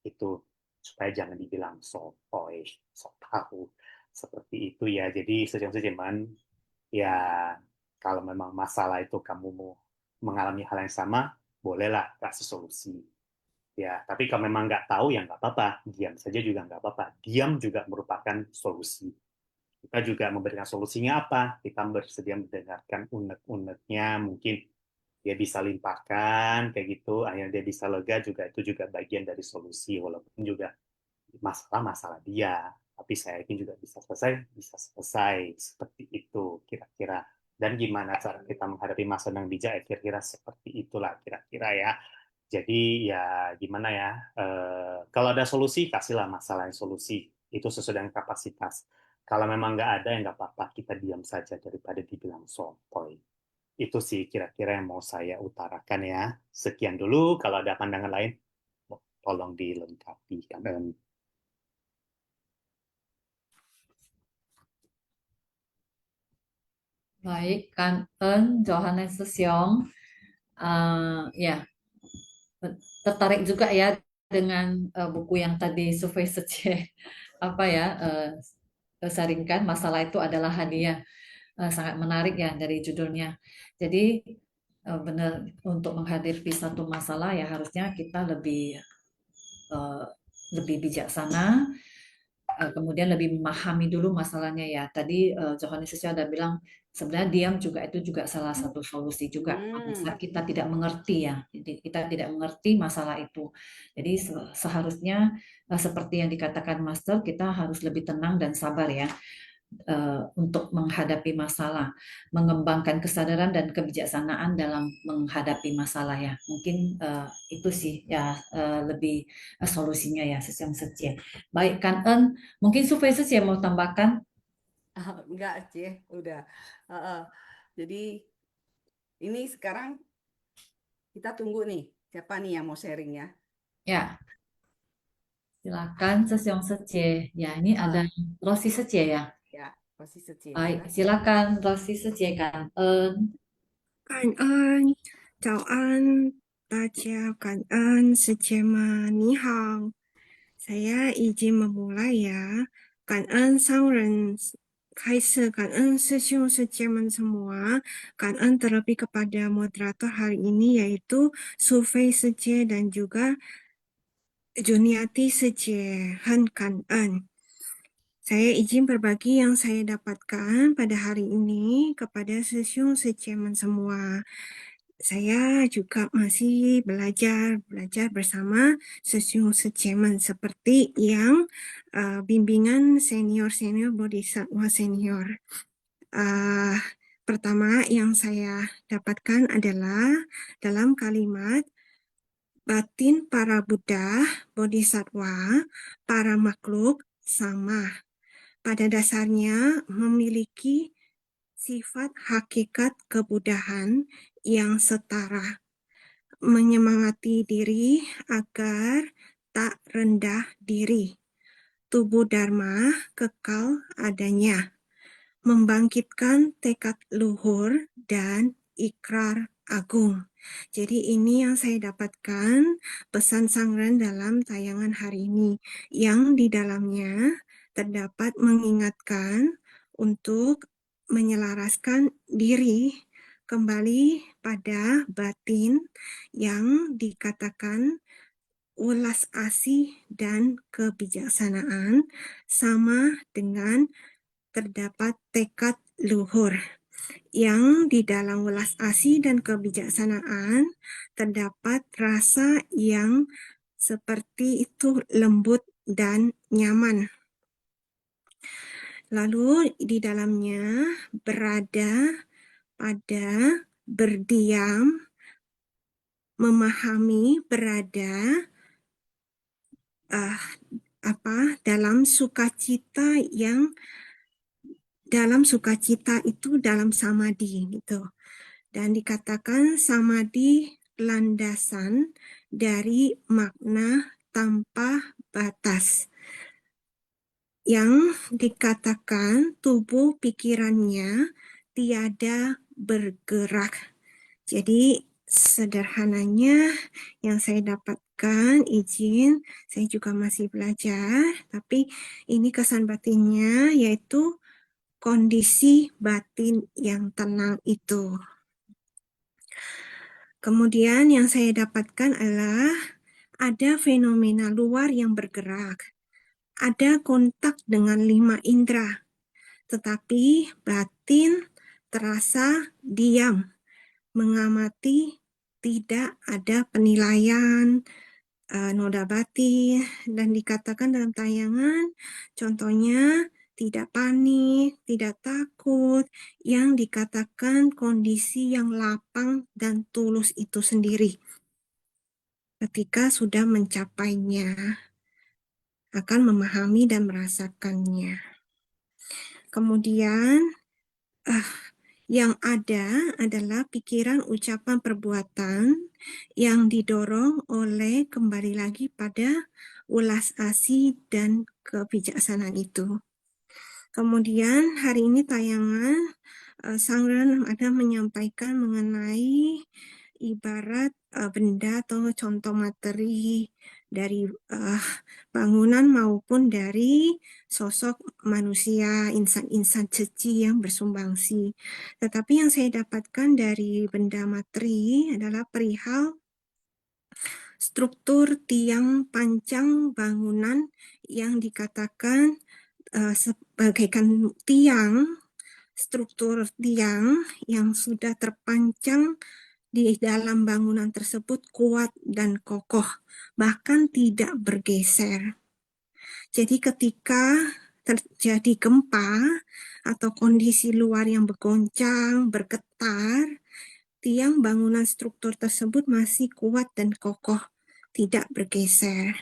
Itu supaya jangan dibilang sotoy, sok tahu. Seperti itu ya. Jadi sejam-sejaman ya kalau memang masalah itu kamu mau mengalami hal yang sama, bolehlah kasih solusi. Ya, tapi kalau memang nggak tahu ya nggak apa-apa, diam saja juga nggak apa-apa. Diam juga merupakan solusi. Kita juga memberikan solusinya apa? Kita bersedia mendengarkan unek-uneknya, mungkin dia bisa limpahkan, kayak gitu, akhirnya dia bisa lega, juga itu juga bagian dari solusi, walaupun juga masalah-masalah dia. Tapi saya yakin juga bisa selesai, seperti itu kira-kira. Dan gimana cara kita menghadapi masa yang bijak, ya kira-kira seperti itulah kira-kira ya. Jadi ya gimana ya, kalau ada solusi, kasihlah masalah yang solusi. Itu sesuai dengan kapasitas. Kalau memang nggak ada, ya nggak apa-apa. Kita diam saja daripada dibilang sotoy. Itu sih kira-kira yang mau saya utarakan ya. Sekian dulu. Kalau ada pandangan lain, tolong dilengkapi. Baik, Kan Ern, Johannes Seong, ya tertarik juga ya dengan buku yang tadi Survei Sece apa ya saringkan masalah itu adalah hadiah. Sangat menarik ya dari judulnya. Jadi benar untuk menghadapi satu masalah ya harusnya kita eh, lebih bijaksana, kemudian lebih memahami dulu masalahnya ya. Tadi Johannes sudah bilang sebenarnya diam juga itu juga salah satu solusi juga pada saat kita tidak mengerti ya. Jadi kita tidak mengerti masalah itu. Jadi seharusnya seperti yang dikatakan Master, kita harus lebih tenang dan sabar ya untuk menghadapi masalah, mengembangkan kesadaran dan kebijaksanaan dalam menghadapi masalah ya. Mungkin itu sih ya lebih solusinya ya Sesiang Secie. Baik Kan En, mungkin Survei Secie mau tambahkan? Enggak, Cie, udah. Jadi ini sekarang kita tunggu nih, siapa nih yang mau sharing ya? Ya, silakan Sesiang Secie. Ya, ini ada Rosi Secie ya. Ya, posisi Cie, Baik, silakan. silakan Rosi Secie Kan En. 感恩，早安，大家感恩世界们，你好。Saya izin memulai ya. 感恩商人开始，感恩师兄师姐们semua, 感恩 terlebih kepada moderator hari ini yaitu Sufei Sije dan juga Juniati Sije. 很感恩. Saya izin berbagi yang saya dapatkan pada hari ini kepada Sesiung Secemen semua. Saya juga masih belajar bersama Sesiung Secemen seperti yang bimbingan senior Bodhisattva senior. Pertama yang saya dapatkan adalah dalam kalimat batin para Buddha, Bodhisattva, para makhluk sama. Pada dasarnya memiliki sifat hakikat kebudahan yang setara, menyemangati diri agar tak rendah diri. Tubuh Dharma kekal adanya, membangkitkan tekad luhur dan ikrar agung. Jadi ini yang saya dapatkan pesan Sangren dalam tayangan hari ini, yang di dalamnya terdapat mengingatkan untuk menyelaraskan diri kembali pada batin yang dikatakan ulas asih dan kebijaksanaan sama dengan terdapat tekad luhur, yang di dalam welas asih dan kebijaksanaan terdapat rasa yang seperti itu lembut dan nyaman. Lalu di dalamnya berada pada berdiam, memahami, berada dalam sukacita yang dalam sukacita itu dalam samadhi gitu. Dan dikatakan samadhi landasan dari makna tanpa batas, yang dikatakan tubuh pikirannya tiada bergerak. Jadi sederhananya yang saya dapatkan, izin, saya juga masih belajar, tapi ini kesan batinnya yaitu kondisi batin yang tenang itu. Kemudian yang saya dapatkan adalah ada fenomena luar yang bergerak. Ada kontak dengan 5 indera, tetapi batin terasa diam, mengamati, tidak ada penilaian, noda batin, dan dikatakan dalam tayangan, contohnya tidak panik, tidak takut, yang dikatakan kondisi yang lapang dan tulus itu sendiri. Ketika sudah mencapainya, akan memahami dan merasakannya. Kemudian yang ada adalah pikiran, ucapan, perbuatan yang didorong oleh kembali lagi pada ulas asih dan kebijaksanaan itu. Kemudian hari ini tayangan Sangren ada menyampaikan mengenai ibarat benda atau contoh materi dari bangunan maupun dari sosok manusia, insan-insan suci yang bersumbangsi. Tetapi yang saya dapatkan dari benda materi adalah perihal struktur tiang pancang bangunan yang dikatakan sebagaikan tiang, struktur tiang yang sudah terpancang di dalam bangunan tersebut kuat dan kokoh, bahkan tidak bergeser. Jadi ketika terjadi gempa atau kondisi luar yang bergoncang, bergetar, tiang bangunan struktur tersebut masih kuat dan kokoh, tidak bergeser.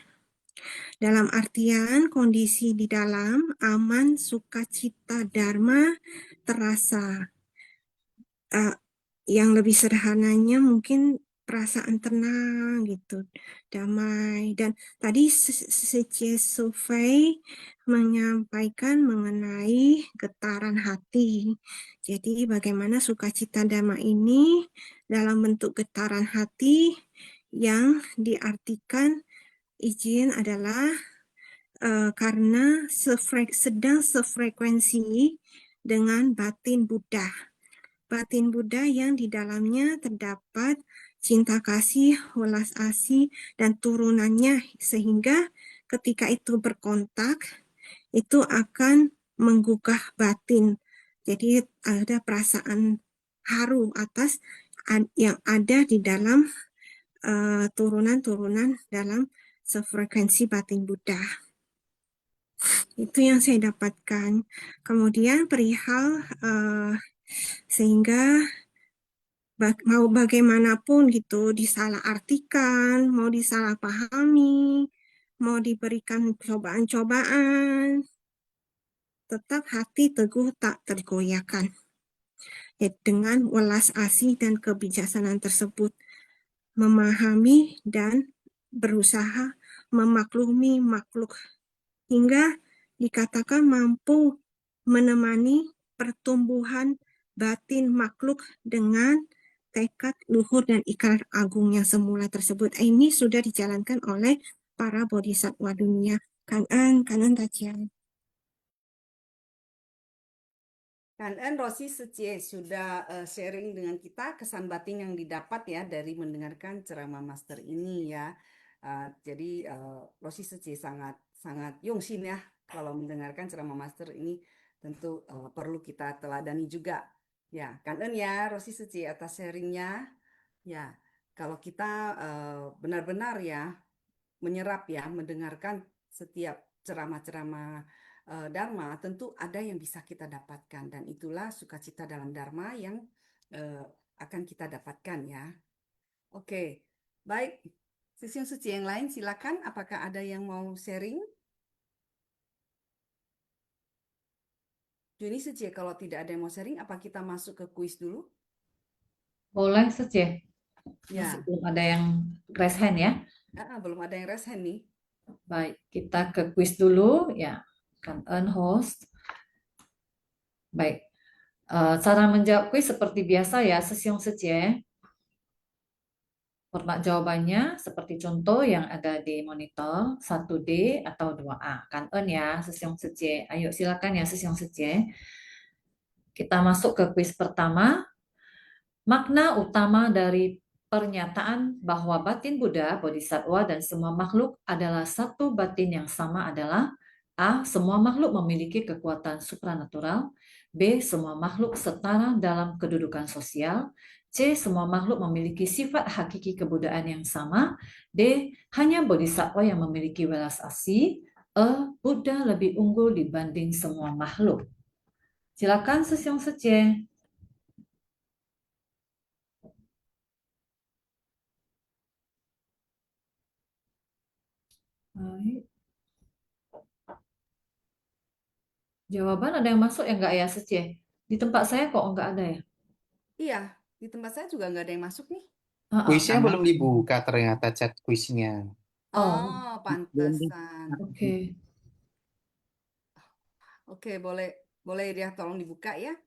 Dalam artian kondisi di dalam aman, sukacita, dharma terasa. Yang lebih sederhananya mungkin perasaan tenang gitu, damai. Dan tadi Sije Sufei menyampaikan mengenai getaran hati. Jadi bagaimana sukacita dharma ini dalam bentuk getaran hati yang diartikan izin adalah karena sedang sefrekuensi dengan batin Buddha. Batin Buddha yang di dalamnya terdapat cinta kasih, welas asih, dan turunannya, sehingga ketika itu berkontak, itu akan menggugah batin. Jadi ada perasaan haru atas yang ada di dalam turunan-turunan dalam sefrekuensi batin Buddha. Itu yang saya dapatkan. Kemudian perihal sehingga mau bagaimanapun gitu disalahartikan, mau disalahpahami, mau diberikan cobaan-cobaan, tetap hati teguh tak tergoyahkan. Dengan welas asih dan kebijaksanaan tersebut, memahami dan berusaha memaklumi makhluk hingga dikatakan mampu menemani pertumbuhan batin makhluk dengan tekad luhur dan ikrar agung yang semula tersebut. Ini sudah dijalankan oleh para bodhisattva dunia. Kanan Tachian. Kanan Rosi Secie sudah sharing dengan kita kesan batin yang didapat ya dari mendengarkan ceramah master ini ya. Jadi Rosi Secie sangat yongsin ya kalau mendengarkan ceramah master ini, tentu perlu kita teladani juga. Ya, kanan ya Rosi Secie atas sharingnya. Ya, kalau kita benar-benar ya menyerap ya mendengarkan setiap ceramah-ceramah Dharma, tentu ada yang bisa kita dapatkan, dan itulah sukacita dalam Dharma yang akan kita dapatkan ya. Oke, baik. Sesi yang suci yang lain silakan, apakah ada yang mau sharing? Juni Suci, kalau tidak ada yang mau sharing, apa kita masuk ke kuis dulu? Boleh saja. Ya. Masih belum ada yang raise hand ya. Belum ada yang raise hand nih. Baik, kita ke kuis dulu ya. Kan host. Baik. Cara menjawab kuis seperti biasa ya, sesiong saja. Format jawabannya seperti contoh yang ada di monitor, 1D atau 2A. Kan ya, sesiong saja. Ayo silakan ya, sesiong saja. Kita masuk ke kuis pertama. Makna utama dari pernyataan bahwa batin Buddha, Bodhisattva, dan semua makhluk adalah satu batin yang sama adalah A. Semua makhluk memiliki kekuatan supranatural. B. Semua makhluk setara dalam kedudukan sosial. C. Semua makhluk memiliki sifat hakiki kebudayaan yang sama. D. Hanya Bodhisattva yang memiliki welas asih. E. Buddha lebih unggul dibanding semua makhluk. Silakan Sesiong Sece. Baik. Jawaban ada yang masuk ya enggak ya, Sece? Di tempat saya kok enggak ada ya? Iya, di tempat saya juga nggak ada yang masuk nih. Kuisnya belum dibuka ternyata chat kuisnya. Oh, pantesan. Oke. Oke, boleh dia tolong dibuka ya.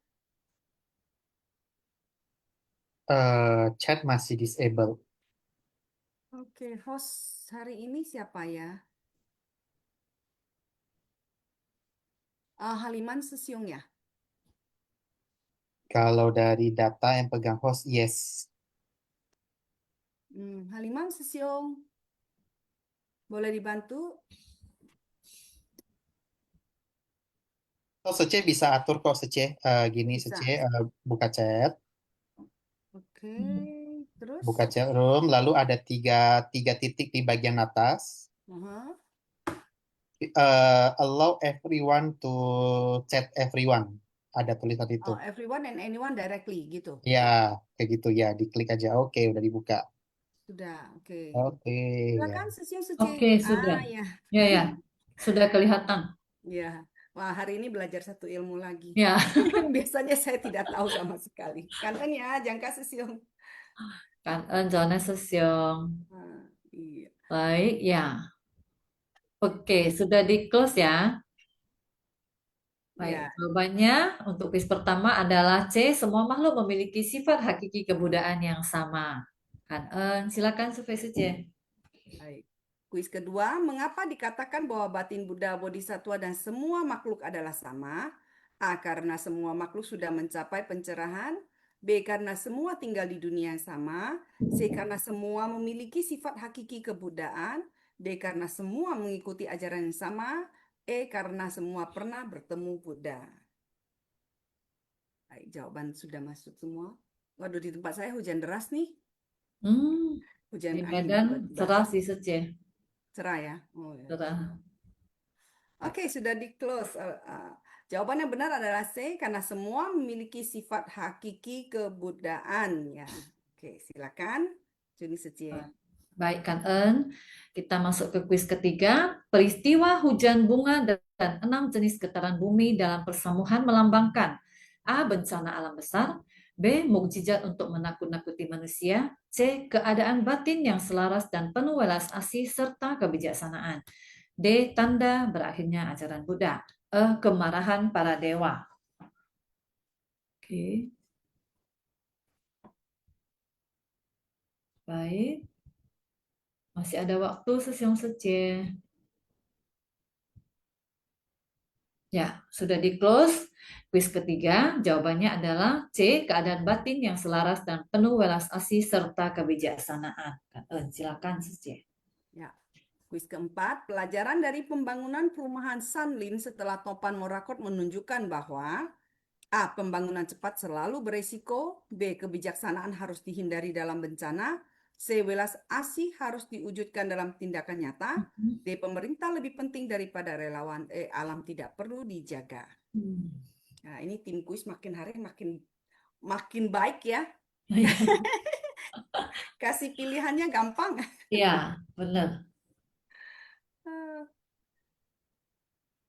Chat masih disable. Oke, host hari ini siapa ya? Haliman Sesiong ya? Kalau dari data yang pegang host, yes. Haliman Sesiong, boleh dibantu? Oh, Sece bisa atur kok, Sece. Gini, Bisa. Sece, buka chat. Oke, terus? Buka chat room, lalu ada tiga titik di bagian atas. Allow everyone to chat everyone. Ada tulisan itu. Oh, everyone and anyone directly gitu. Ya, kayak gitu ya. Diklik aja. Oke, udah dibuka. Sudah, oke. Oke. Silakan Ya. Sesiong Suci. Oke, sudah. Ya. Ya. Sudah kelihatan. Ya. Wah, hari ini belajar satu ilmu lagi. Ya. Biasanya saya tidak tahu sama sekali. Kangen ya, Jangka Sesiong. Kan Jona Sesiong. Iya. Baik, ya. Oke, sudah di close ya. Baik, jawabannya untuk kuis pertama adalah C. Semua makhluk memiliki sifat hakiki kebudayaan yang sama. Kan silakan survei saja. Baik. Kuis kedua, mengapa dikatakan bahwa batin Buddha, Bodhisattva, dan semua makhluk adalah sama? A. Karena semua makhluk sudah mencapai pencerahan. B. Karena semua tinggal di dunia yang sama. C. Karena semua memiliki sifat hakiki kebuddhaan. D. Karena semua mengikuti ajaran yang sama. E. Karena semua pernah bertemu Buddha. Baik, jawaban sudah masuk semua. Waduh, di tempat saya hujan deras nih. Hujan Di angin Medan tiba-tiba. cerah sih saja. Cerah ya? Oh, ya. Cerah. Oke, sudah di close. Jawaban yang benar adalah C, karena semua memiliki sifat hakiki kebuddhaan. Ya, oke, silakan. Juni Setie. Baik, Kan En. Kita masuk ke kuis ketiga. Peristiwa hujan bunga dan 6 jenis getaran bumi dalam persamuhan melambangkan A. Bencana alam besar, B. Mukjizat untuk menakut-nakuti manusia, C. Keadaan batin yang selaras dan penuh welas asih serta kebijaksanaan, D. Tanda berakhirnya ajaran Buddha, E. Kemarahan para dewa. Oke. Baik. Masih ada waktu sesiang Sece. Ya, sudah di close. Kuis ketiga, jawabannya adalah C. Keadaan batin yang selaras dan penuh welas asih serta kebijaksanaan. Silakan Sece. Ya. Kuis keempat, pelajaran dari pembangunan perumahan Sanlin setelah Topan Morakot menunjukkan bahwa A. Pembangunan cepat selalu beresiko. B. Kebijaksanaan harus dihindari dalam bencana. C. Welas asih harus diwujudkan dalam tindakan nyata. D. Pemerintah lebih penting daripada relawan. E. Alam tidak perlu dijaga. Nah, ini tim kuis makin hari makin baik ya. Kasih pilihannya gampang. Iya, benar.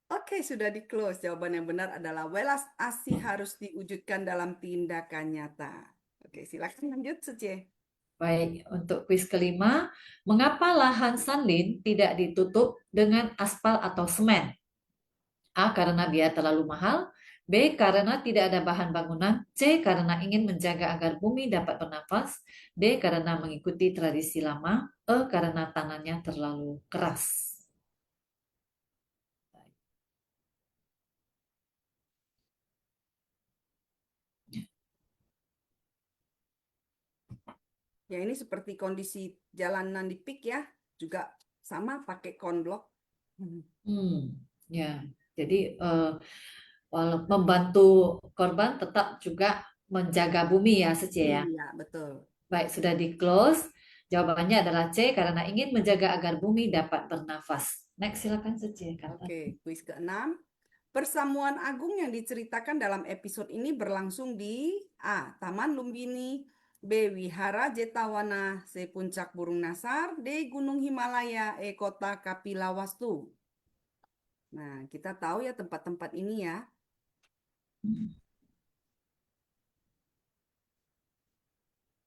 Oke, sudah di close. Jawaban yang benar adalah welas asih harus diwujudkan dalam tindakan nyata. Oke, silakan lanjut, Suci. Baik, untuk kuis kelima, mengapa lahan Sanlin tidak ditutup dengan aspal atau semen? A. Karena biaya terlalu mahal, B. Karena tidak ada bahan bangunan, C. Karena ingin menjaga agar bumi dapat bernafas, D. Karena mengikuti tradisi lama, E. Karena tanahnya terlalu keras. Ya, ini seperti kondisi jalanan di Pik ya, juga sama pakai konblok. Ya, jadi membantu korban tetap juga menjaga bumi ya, Sece ya. Iya, betul. Baik, sudah di close. Jawabannya adalah C, karena ingin menjaga agar bumi dapat bernafas. Next, silakan Sece. Oke, kuis ke-6. Persamuan agung yang diceritakan dalam episode ini berlangsung di A. Taman Lumbini, B. Wihara Jetawana, C. Puncak Burung Nasar, D. Gunung Himalaya, E. Kota Kapilawastu. Nah, kita tahu ya tempat-tempat ini ya.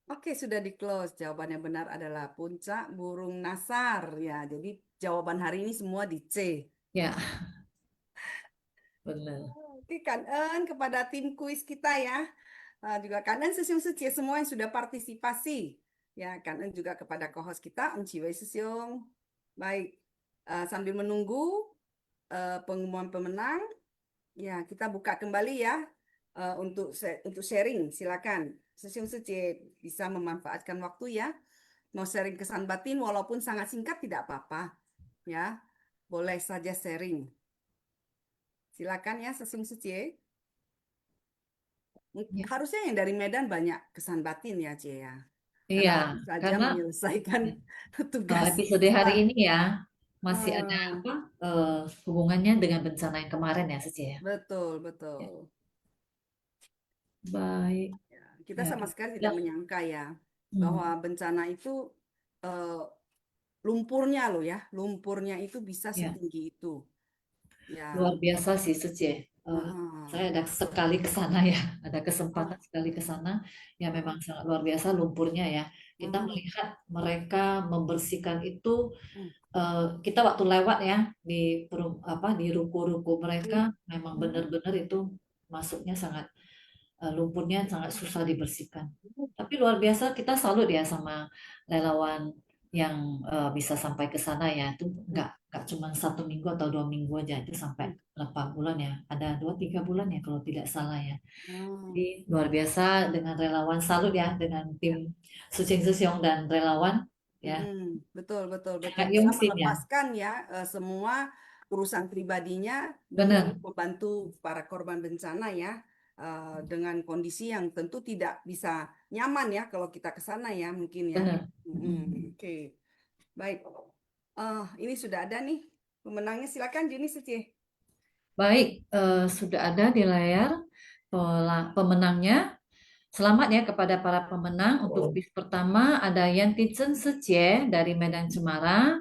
Oke, sudah di close. Jawaban yang benar adalah Puncak Burung Nasar. Ya, jadi jawaban hari ini semua di C. Ya, benar. Oke, Kan En, kepada tim kuis kita ya. Juga Kan En Sesiung Secie semua yang sudah partisipasi. Ya, Kan En juga kepada co-host kita, Enciwei Sesiung. Baik, sambil menunggu pengumuman pemenang, ya kita buka kembali ya untuk sharing. Silakan, Sesiung Secie bisa memanfaatkan waktu ya. Mau sharing kesan batin walaupun sangat singkat tidak apa-apa. Ya, boleh saja sharing. Silakan ya, Sesiung Secie. Ya. Harusnya yang dari Medan banyak kesan batin ya, Cie ya. Iya, Karena saja karena menyelesaikan tugas episode hari kita. ini ya masih ada apa hubungannya dengan bencana yang kemarin ya, Sece ya. Betul, Ya. betul. Baik. Ya, kita Ya. sama sekali tidak menyangka ya bahwa bencana itu lumpurnya loh ya, lumpurnya itu bisa Ya. setinggi itu. Ya. Luar biasa sih, Sece. Saya ada sekali ke sana ya, ada kesempatan sekali ke sana. Ya memang sangat luar biasa lumpurnya ya. Kita melihat mereka membersihkan itu. Kita waktu lewat ya di ruko-ruko mereka memang benar-benar itu masuknya sangat lumpurnya sangat susah dibersihkan. Tapi luar biasa, kita salut ya sama relawan yang bisa sampai ke sana ya. Itu nggak cuma 1 minggu atau 2 minggu aja, itu sampai berapa bulan ya? Ada 2-3 bulan ya kalau tidak salah ya. Oh, Jadi luar biasa dengan relawan, salut ya dengan tim Sucing Susyong dan relawan ya. betul, betul, betul. Kak Bisa Yongsin ya, melepaskan ya semua urusan pribadinya demi benar, membantu para korban bencana ya, dengan kondisi yang tentu tidak bisa nyaman ya kalau kita ke sana ya mungkin ya. benar. Oke, baik. Ini sudah ada nih pemenangnya. Silakan Juni Sece. Baik, sudah ada di layar pemenangnya. Selamat ya kepada para pemenang. Untuk quiz pertama ada Yanti Chen Secie dari Medan Cemara.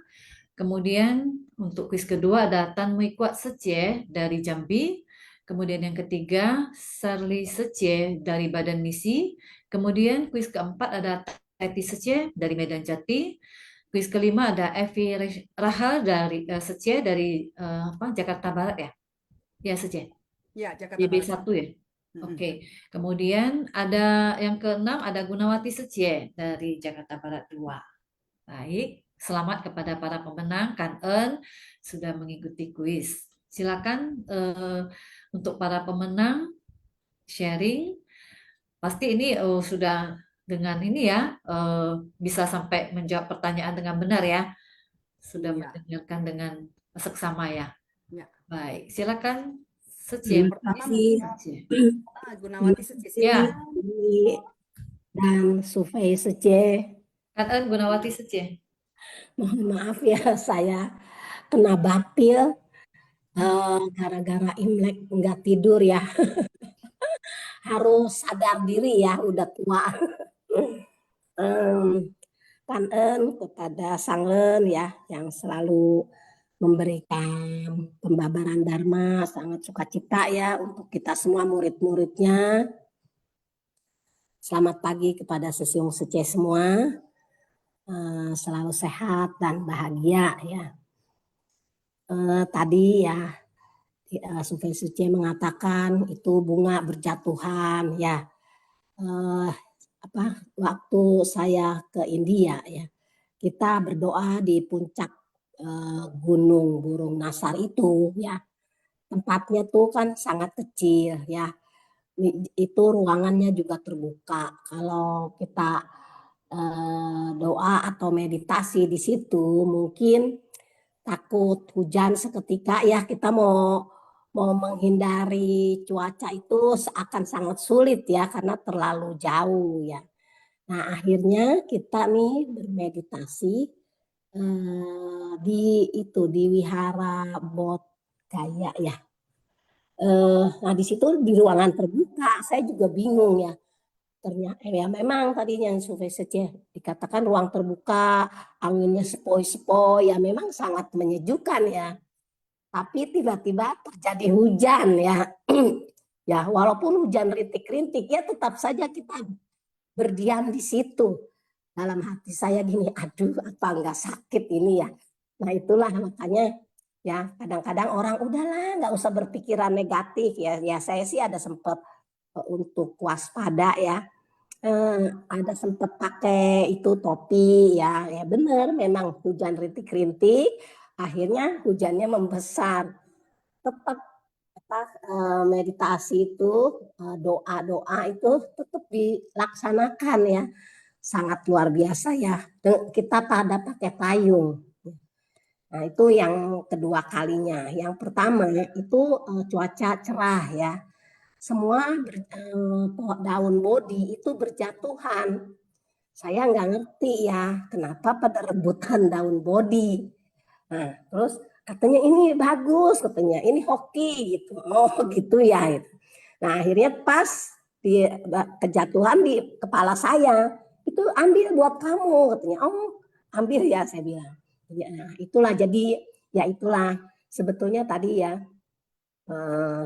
Kemudian untuk quiz kedua ada Tan Mui Kuat Secie dari Jambi. Kemudian yang ketiga Sarli Secie dari Badan Misi. Kemudian quiz keempat ada Teti Secie dari Medan Jati. Quiz kelima ada Evi Rahal dari Secie dari Jakarta Barat ya. Ya Secie. Ya, Jakarta Barat. JB1 ya. Oke. Kemudian ada yang keenam ada Gunawati Secie dari Jakarta Barat 2. Baik, selamat kepada para pemenang. Kan En sudah mengikuti kuis. Silakan untuk para pemenang sharing. Pasti ini sudah dengan ini ya bisa sampai menjawab pertanyaan dengan benar ya. Sudah Iya. mendengarkan dengan seksama ya. Ya. Baik, silakan Secie. Pertama kasih. mungkin Gunawati Sece. Ya, Dan Sufei Sece. Kan En Gunawati Secie. Mohon maaf ya, saya kena batil gara-gara Imlek nggak tidur ya. Harus sadar diri ya, udah tua. Kangen kepada Sangen ya, yang selalu memberikan pembabaran Dharma, sangat sukacita ya untuk kita semua murid-muridnya. Selamat pagi kepada Susyong Sece semua. Selalu sehat dan bahagia ya. Tadi ya Sufei Sece mengatakan itu bunga berjatuhan ya. Waktu saya ke India ya, kita berdoa di puncak Gunung Burung Nasar itu ya. Tempatnya tuh kan sangat kecil ya. Itu ruangannya juga terbuka. Kalau kita doa atau meditasi di situ mungkin takut hujan seketika ya, kita mau menghindari cuaca itu akan sangat sulit ya karena terlalu jauh ya. Nah akhirnya kita nih bermeditasi di Wihara Bodh Gaya ya. Nah di situ di ruangan terbuka saya juga bingung ya. Ternyata ya memang tadinya yang Sufei Sece dikatakan ruang terbuka, anginnya sepoi-sepoi, ya memang sangat menyejukkan ya. Tapi tiba-tiba terjadi hujan ya. Ya walaupun hujan rintik-rintik ya tetap saja kita berdiam di situ. Dalam hati saya gini, aduh apa enggak sakit ini ya. Nah itulah makanya ya kadang-kadang orang udahlah nggak usah berpikiran negatif ya. Ya saya sih ada sempat untuk waspada ya, ada sempat pakai itu topi ya benar memang hujan rintik-rintik, akhirnya hujannya membesar. Tetap meditasi itu doa-doa itu tetap dilaksanakan ya, sangat luar biasa ya. Kita pada pakai payung. Nah itu yang kedua kalinya. Yang pertama itu cuaca cerah ya. Semua daun bodi itu berjatuhan. Saya nggak ngerti ya kenapa pada rebutan daun bodi. Nah, terus katanya ini bagus, katanya ini hoki gitu. Oh gitu ya. Nah akhirnya pas di kejatuhan di kepala saya, itu ambil buat kamu katanya. Oh ambil ya saya bilang. Ya, itulah jadi ya itulah sebetulnya tadi ya.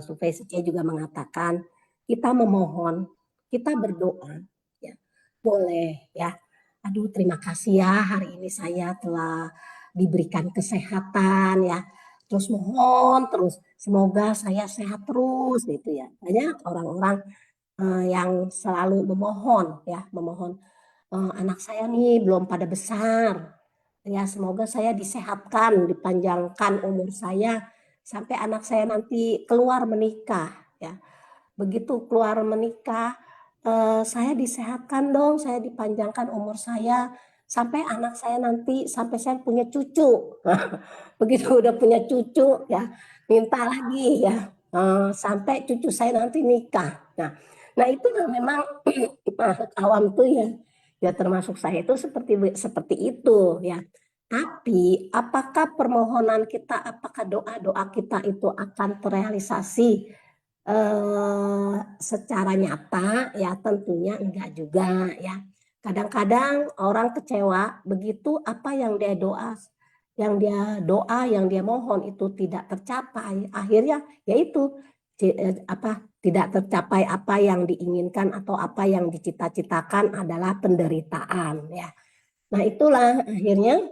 Sufei Sece juga mengatakan kita memohon, kita berdoa, ya boleh ya. Aduh terima kasih ya hari ini saya telah diberikan kesehatan ya. Terus mohon terus semoga saya sehat terus gitu ya. Banyak orang-orang yang selalu memohon ya, memohon anak saya nih belum pada besar. Ya, semoga saya disehatkan, dipanjangkan umur saya sampai anak saya nanti keluar menikah ya. Begitu keluar menikah, saya disehatkan dong, saya dipanjangkan umur saya sampai anak saya nanti sampai saya punya cucu. Begitu udah punya cucu ya, minta lagi ya, sampai cucu saya nanti nikah. Nah itu memang makhluk awam tuh ya, ya termasuk saya itu seperti itu ya. Tapi apakah permohonan kita, apakah doa-doa kita itu akan terrealisasi secara nyata? Ya tentunya enggak juga ya. Kadang-kadang orang kecewa begitu apa yang dia doa, yang dia mohon itu tidak tercapai. Akhirnya yaitu tidak tercapai apa yang diinginkan atau apa yang dicita-citakan adalah penderitaan ya. Nah itulah akhirnya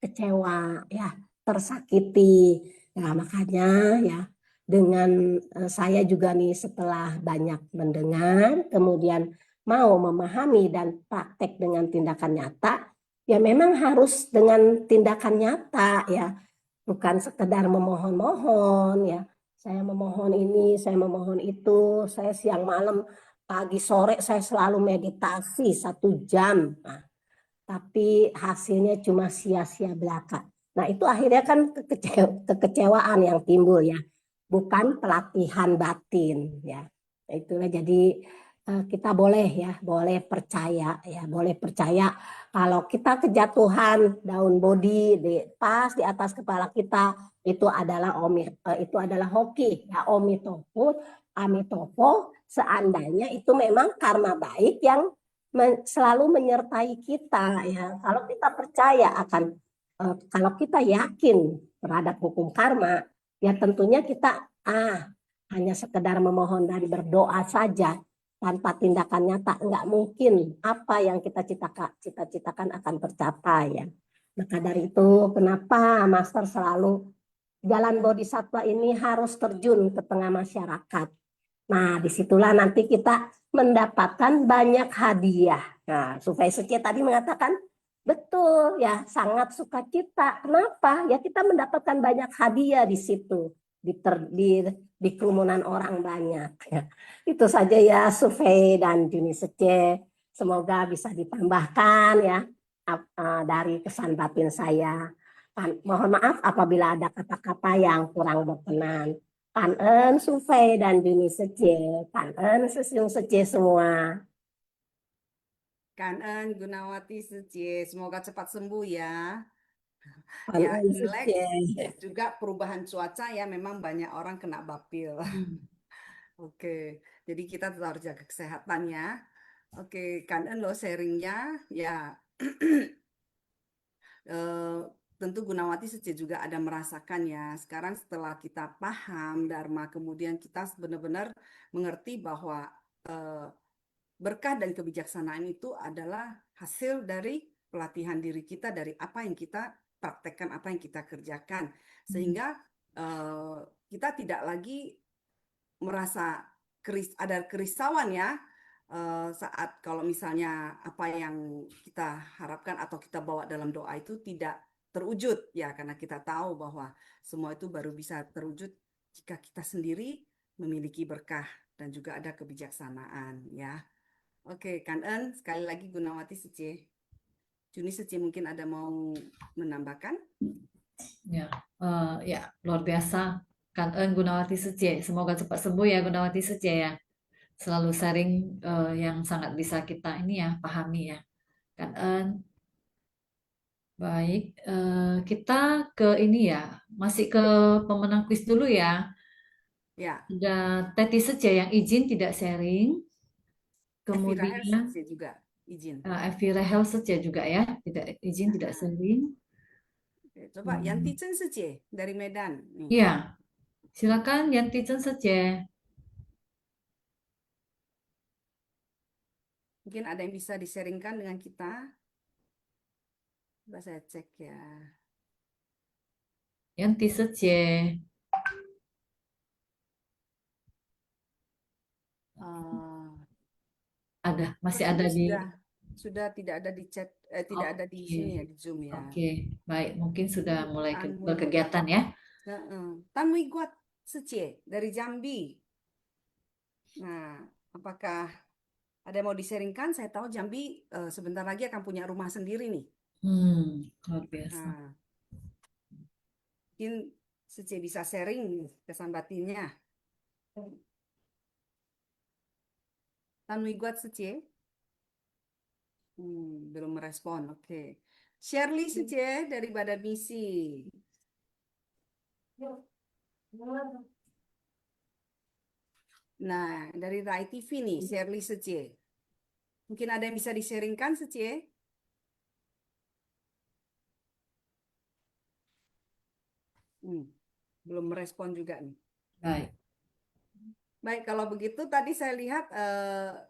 kecewa ya, tersakiti. Nah, makanya ya dengan saya juga nih setelah banyak mendengar kemudian mau memahami dan praktek dengan tindakan nyata, ya memang harus dengan tindakan nyata ya, bukan sekedar memohon-mohon ya. Saya memohon ini, saya memohon itu, saya siang malam, pagi sore saya selalu meditasi 1 jam. Nah, tapi hasilnya cuma sia-sia belaka. Nah itu akhirnya kan kekecewaan yang timbul ya, bukan pelatihan batin ya. Itulah jadi kita boleh ya, boleh percaya ya, boleh percaya kalau kita kejatuhan daun bodi pas di atas kepala kita itu adalah itu adalah hoki ya, amitopo seandainya itu memang karma baik yang selalu menyertai kita ya. Kalau kita percaya akan kalau kita yakin terhadap hukum karma, ya tentunya kita hanya sekedar memohon dan berdoa saja tanpa tindakan nyata nggak mungkin apa yang kita cita-citakan akan tercapai ya. Maka dari itu kenapa Master selalu jalan bodhisattva ini harus terjun ke tengah masyarakat. Nah, disitulah nanti kita mendapatkan banyak hadiah. Nah, supaya Suci tadi mengatakan, betul ya, sangat sukacita. Kenapa? Ya kita mendapatkan banyak hadiah di situ, di kerumunan orang banyak. Ya. Itu saja ya, Survei dan Juni Sece. Semoga bisa ditambahkan ya dari kesan batin saya. Mohon maaf apabila ada kata-kata yang kurang berkenan. Cảm ơn Sufe dan Juni Sece. Cảm ơn Sesiung Sece semua. Cảm ơn Gunawati Suci, semoga cepat sembuh ya. Cảm Ya, ơn Imlek Sece. juga perubahan cuaca ya, memang banyak orang kena bapil. Oke, jadi kita tetap harus jaga kesehatan ya. Oke, cảm ơn lo sharingnya ya. Tentu Gunawati Suci juga ada merasakan ya. Sekarang setelah kita paham Dharma, kemudian kita benar-benar mengerti bahwa berkah dan kebijaksanaan itu adalah hasil dari pelatihan diri kita, dari apa yang kita praktekkan, apa yang kita kerjakan. Sehingga kita tidak lagi merasa ada kerisauan ya, saat kalau misalnya apa yang kita harapkan atau kita bawa dalam doa itu tidak terwujud ya, karena kita tahu bahwa semua itu baru bisa terwujud jika kita sendiri memiliki berkah dan juga ada kebijaksanaan ya. Oke, Kanen, sekali lagi Gunawati Suci. Juni Suci mungkin ada mau menambahkan? Ya, ya luar biasa. Kan Gunawati Suci, semoga cepat sembuh ya Gunawati Suci ya. Selalu sharing yang sangat bisa kita ini ya pahami ya. Kan baik, kita ke ini ya, masih ke pemenang kuis dulu ya. Ya, Ada Teti Suci yang izin tidak sharing. Evi Rahel Kemudian Suci juga izin. Evi Rahel Suci juga ya, tidak izin tidak sharing. Oke, coba Yanti Chen Suci dari Medan nih. Ya, silakan Yanti Chen Suci. Mungkin ada yang bisa di-sharingkan dengan kita. Coba saya cek ya. Yanti Suci. masih ada Sepertinya di. sudah tidak ada di chat, tidak ada di Oke, sini ya, di Zoom ya. oke, baik. Mungkin sudah mulai Tan Wi berkegiatan ya. Tan Wi Guat Secie dari Jambi. Nah, apakah ada yang mau diseringkan? Saya tahu Jambi sebentar lagi akan punya rumah sendiri nih. Luar biasa. Nah, mungkin Secie bisa sharing kesan batinnya. Tan Wi Guat Secie? Belum merespon. Oke. Shirley Secie dari Badan Misi. Nah, dari Rai TV nih, Shirley Secie. Mungkin ada yang bisa di-sharingkan, Secie? Belum merespon juga nih. Baik. Baik, kalau begitu tadi saya lihat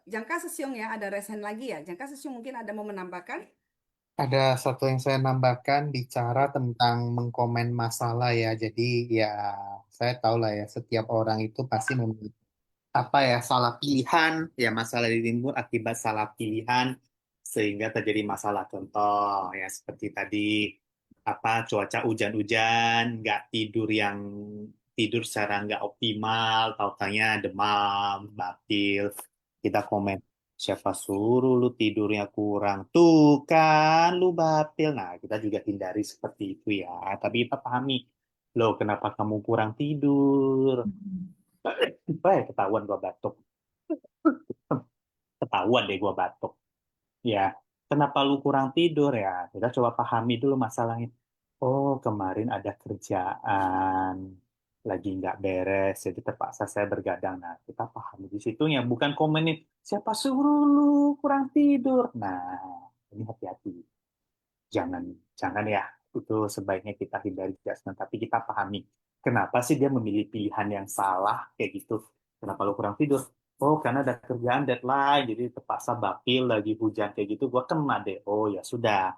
Jangka Sesyong ya, ada resen lagi ya. Jangka Sesyong mungkin ada mau menambahkan? Ada satu yang saya nambahkan bicara tentang mengkomen masalah ya. Jadi ya saya tahu lah ya setiap orang itu pasti memiliki apa ya salah pilihan ya masalah timbul akibat salah pilihan sehingga terjadi masalah contoh ya seperti tadi apa cuaca hujan-hujan nggak tidur yang tidur secara nggak optimal tautanya demam batil kita komen siapa suruh lu tidurnya kurang tuh kan lu batil nah kita juga hindari seperti itu ya tapi kita pahami loh kenapa kamu kurang tidur ketahuan gua batuk ketahuan deh gua batuk ya kenapa lu kurang tidur ya kita coba pahami dulu masalahnya oh kemarin ada kerjaan lagi nggak beres jadi terpaksa saya bergadang nah kita pahami di situnya bukan komenin siapa suruh lu kurang tidur nah ini hati-hati jangan jangan ya itu sebaiknya kita hindari judgment tapi kita pahami kenapa sih dia memilih pilihan yang salah kayak gitu kenapa lu kurang tidur oh karena ada kerjaan deadline jadi terpaksa bapil lagi hujan kayak gitu gua kena deh oh ya sudah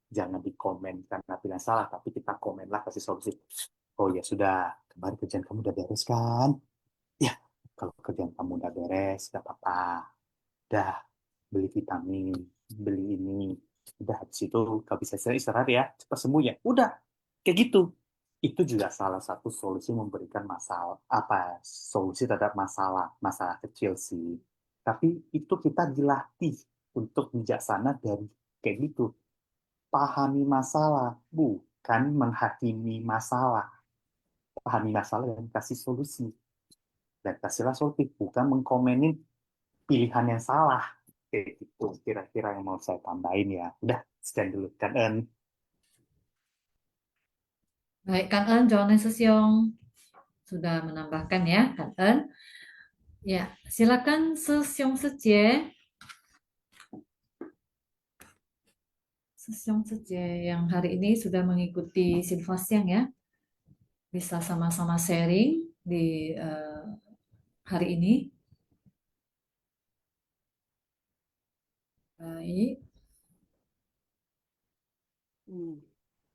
jangan dikomen karena pilihan salah tapi kita komen lah kasih solusi oh ya sudah kemarin kerjaan kamu udah beres kan ya kalau kerjaan kamu udah beres gak apa-apa udah beli vitamin beli ini udah habis itu kalau bisa istirahat ya cepat sembuh ya udah kayak gitu itu juga salah satu solusi memberikan masalah apa solusi terhadap masalah masalah kecil sih tapi itu kita dilatih untuk bijaksana dari kayak gitu pahami masalah bukan menghakimi masalah pahami masalah dan kasih solusi dan kasihlah solusi bukan mengkomenin pilihan yang salah kayak gitu kira-kira yang mau saya tambahin ya udah sekian dulu kan Baik, Kang En, John Sesyong sudah menambahkan ya, Kang En. Ya, silakan Sesyong Secie. Sesyong Secie yang hari ini sudah mengikuti Silvasiang ya. Bisa sama-sama sharing di hari ini. Baik.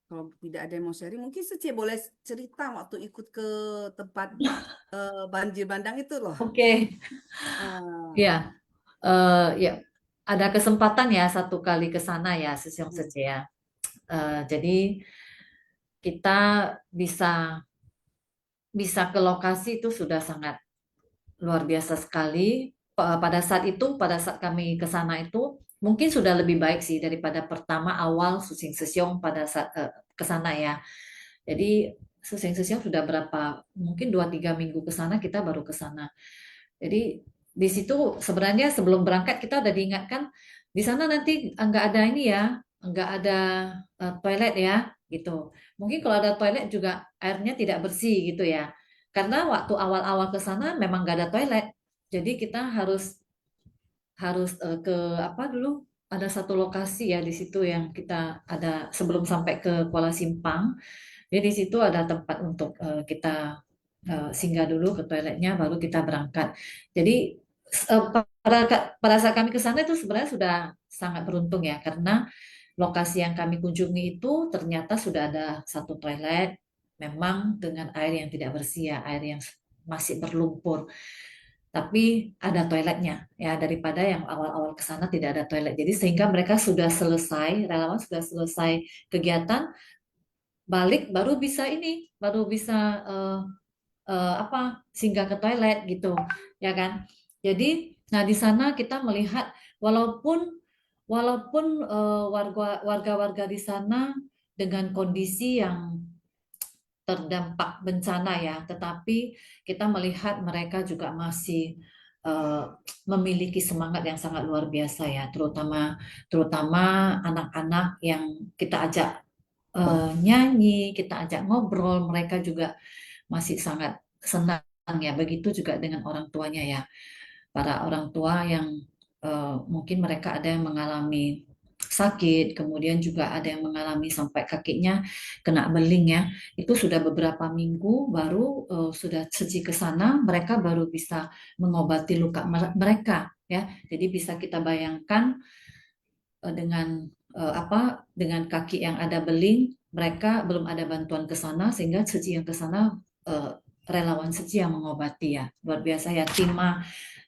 Kalau tidak ada yang mau sharing, mungkin Secie boleh cerita waktu ikut ke tempat banjir bandang itu loh. Oke. Ya, ya ada kesempatan ya satu kali ke sana ya, Sesyong Secie ya. Jadi kita bisa ke lokasi itu sudah sangat luar biasa sekali. Pada saat kami ke sana itu, mungkin sudah lebih baik sih daripada pertama awal Susing Sesyong pada saat ke sana ya. Jadi Susing Sesyong sudah mungkin 2-3 minggu ke sana, kita baru ke sana. Jadi di situ sebenarnya sebelum berangkat kita udah diingatkan, di sana nanti nggak ada ini ya, nggak ada toilet ya, gitu. Mungkin kalau ada toilet juga airnya tidak bersih gitu ya. Karena waktu awal-awal ke sana memang nggak ada toilet. Jadi kita harus ke apa dulu ada satu lokasi ya di situ yang kita ada sebelum sampai ke Kuala Simpang. Jadi di situ ada tempat untuk kita singgah dulu ke toiletnya baru kita berangkat. Jadi pada saat kami ke sana itu sebenarnya sudah sangat beruntung ya karena lokasi yang kami kunjungi itu ternyata sudah ada satu toilet memang dengan air yang tidak bersih ya, air yang masih berlumpur. tapi ada toiletnya ya, daripada yang awal-awal ke sana tidak ada toilet. Jadi sehingga mereka sudah selesai, relawan sudah selesai kegiatan, balik baru bisa baru bisa singgah ke toilet gitu, ya kan? Jadi, nah di sana kita melihat walaupun warga-warga di sana dengan kondisi yang terdampak bencana ya, tetapi kita melihat mereka juga masih eh, memiliki semangat yang sangat luar biasa ya, terutama anak-anak yang kita ajak nyanyi, kita ajak ngobrol, mereka juga masih sangat senang ya. Begitu juga dengan orang tuanya ya, para orang tua yang mungkin mereka ada yang mengalami sakit, kemudian juga ada yang mengalami sampai kakinya kena beling ya. Itu sudah beberapa minggu baru sudah Seci ke sana, mereka baru bisa mengobati luka mereka ya. Jadi bisa kita bayangkan dengan kaki yang ada beling, mereka belum ada bantuan ke sana sehingga Seci yang ke sana relawan Seci yang mengobati ya. Luar biasa ya.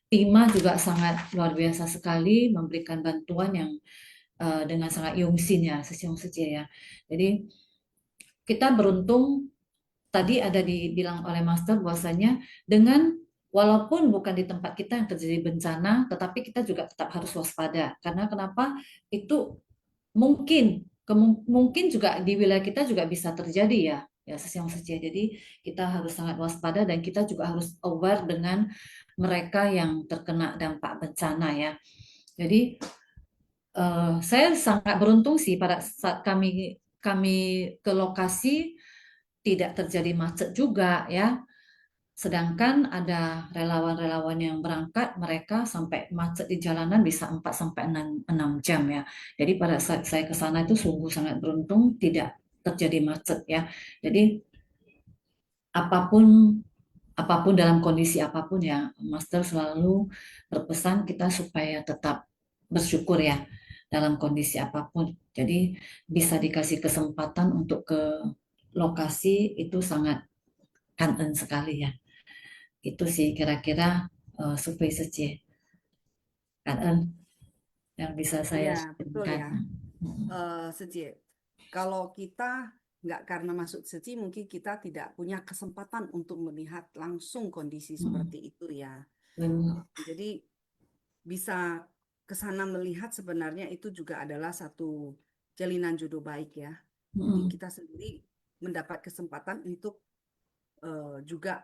Tima juga sangat luar biasa sekali memberikan bantuan yang dengan sangat yungsin ya, Sesiong Seci ya. Jadi kita beruntung tadi ada dibilang oleh Master bahwasanya dengan walaupun bukan di tempat kita yang terjadi bencana, tetapi kita juga tetap harus waspada. Karena kenapa? Itu mungkin juga di wilayah kita juga bisa terjadi ya Sesiong Seci. Jadi kita harus sangat waspada dan kita juga harus aware dengan mereka yang terkena dampak bencana ya. Jadi saya sangat beruntung sih pada saat kami ke lokasi tidak terjadi macet juga ya. Sedangkan ada relawan-relawan yang berangkat, mereka sampai macet di jalanan bisa 4 sampai 6 jam ya. Jadi pada saat saya ke sana itu sungguh sangat beruntung tidak terjadi macet ya. Jadi apapun dalam kondisi apapun ya, Master selalu berpesan kita supaya tetap bersyukur ya dalam kondisi apapun. Jadi bisa dikasih kesempatan untuk ke lokasi itu sangat kangen sekali ya. Itu sih kira-kira survei Seci kangen yang bisa saya Ya, betul ya. sharingkan. Seci, kalau kita nggak karena masuk Seci, mungkin kita tidak punya kesempatan untuk melihat langsung kondisi seperti itu ya. Jadi bisa ke sana melihat sebenarnya itu juga adalah satu jalinan jodoh baik ya. Jadi kita sendiri mendapat kesempatan untuk juga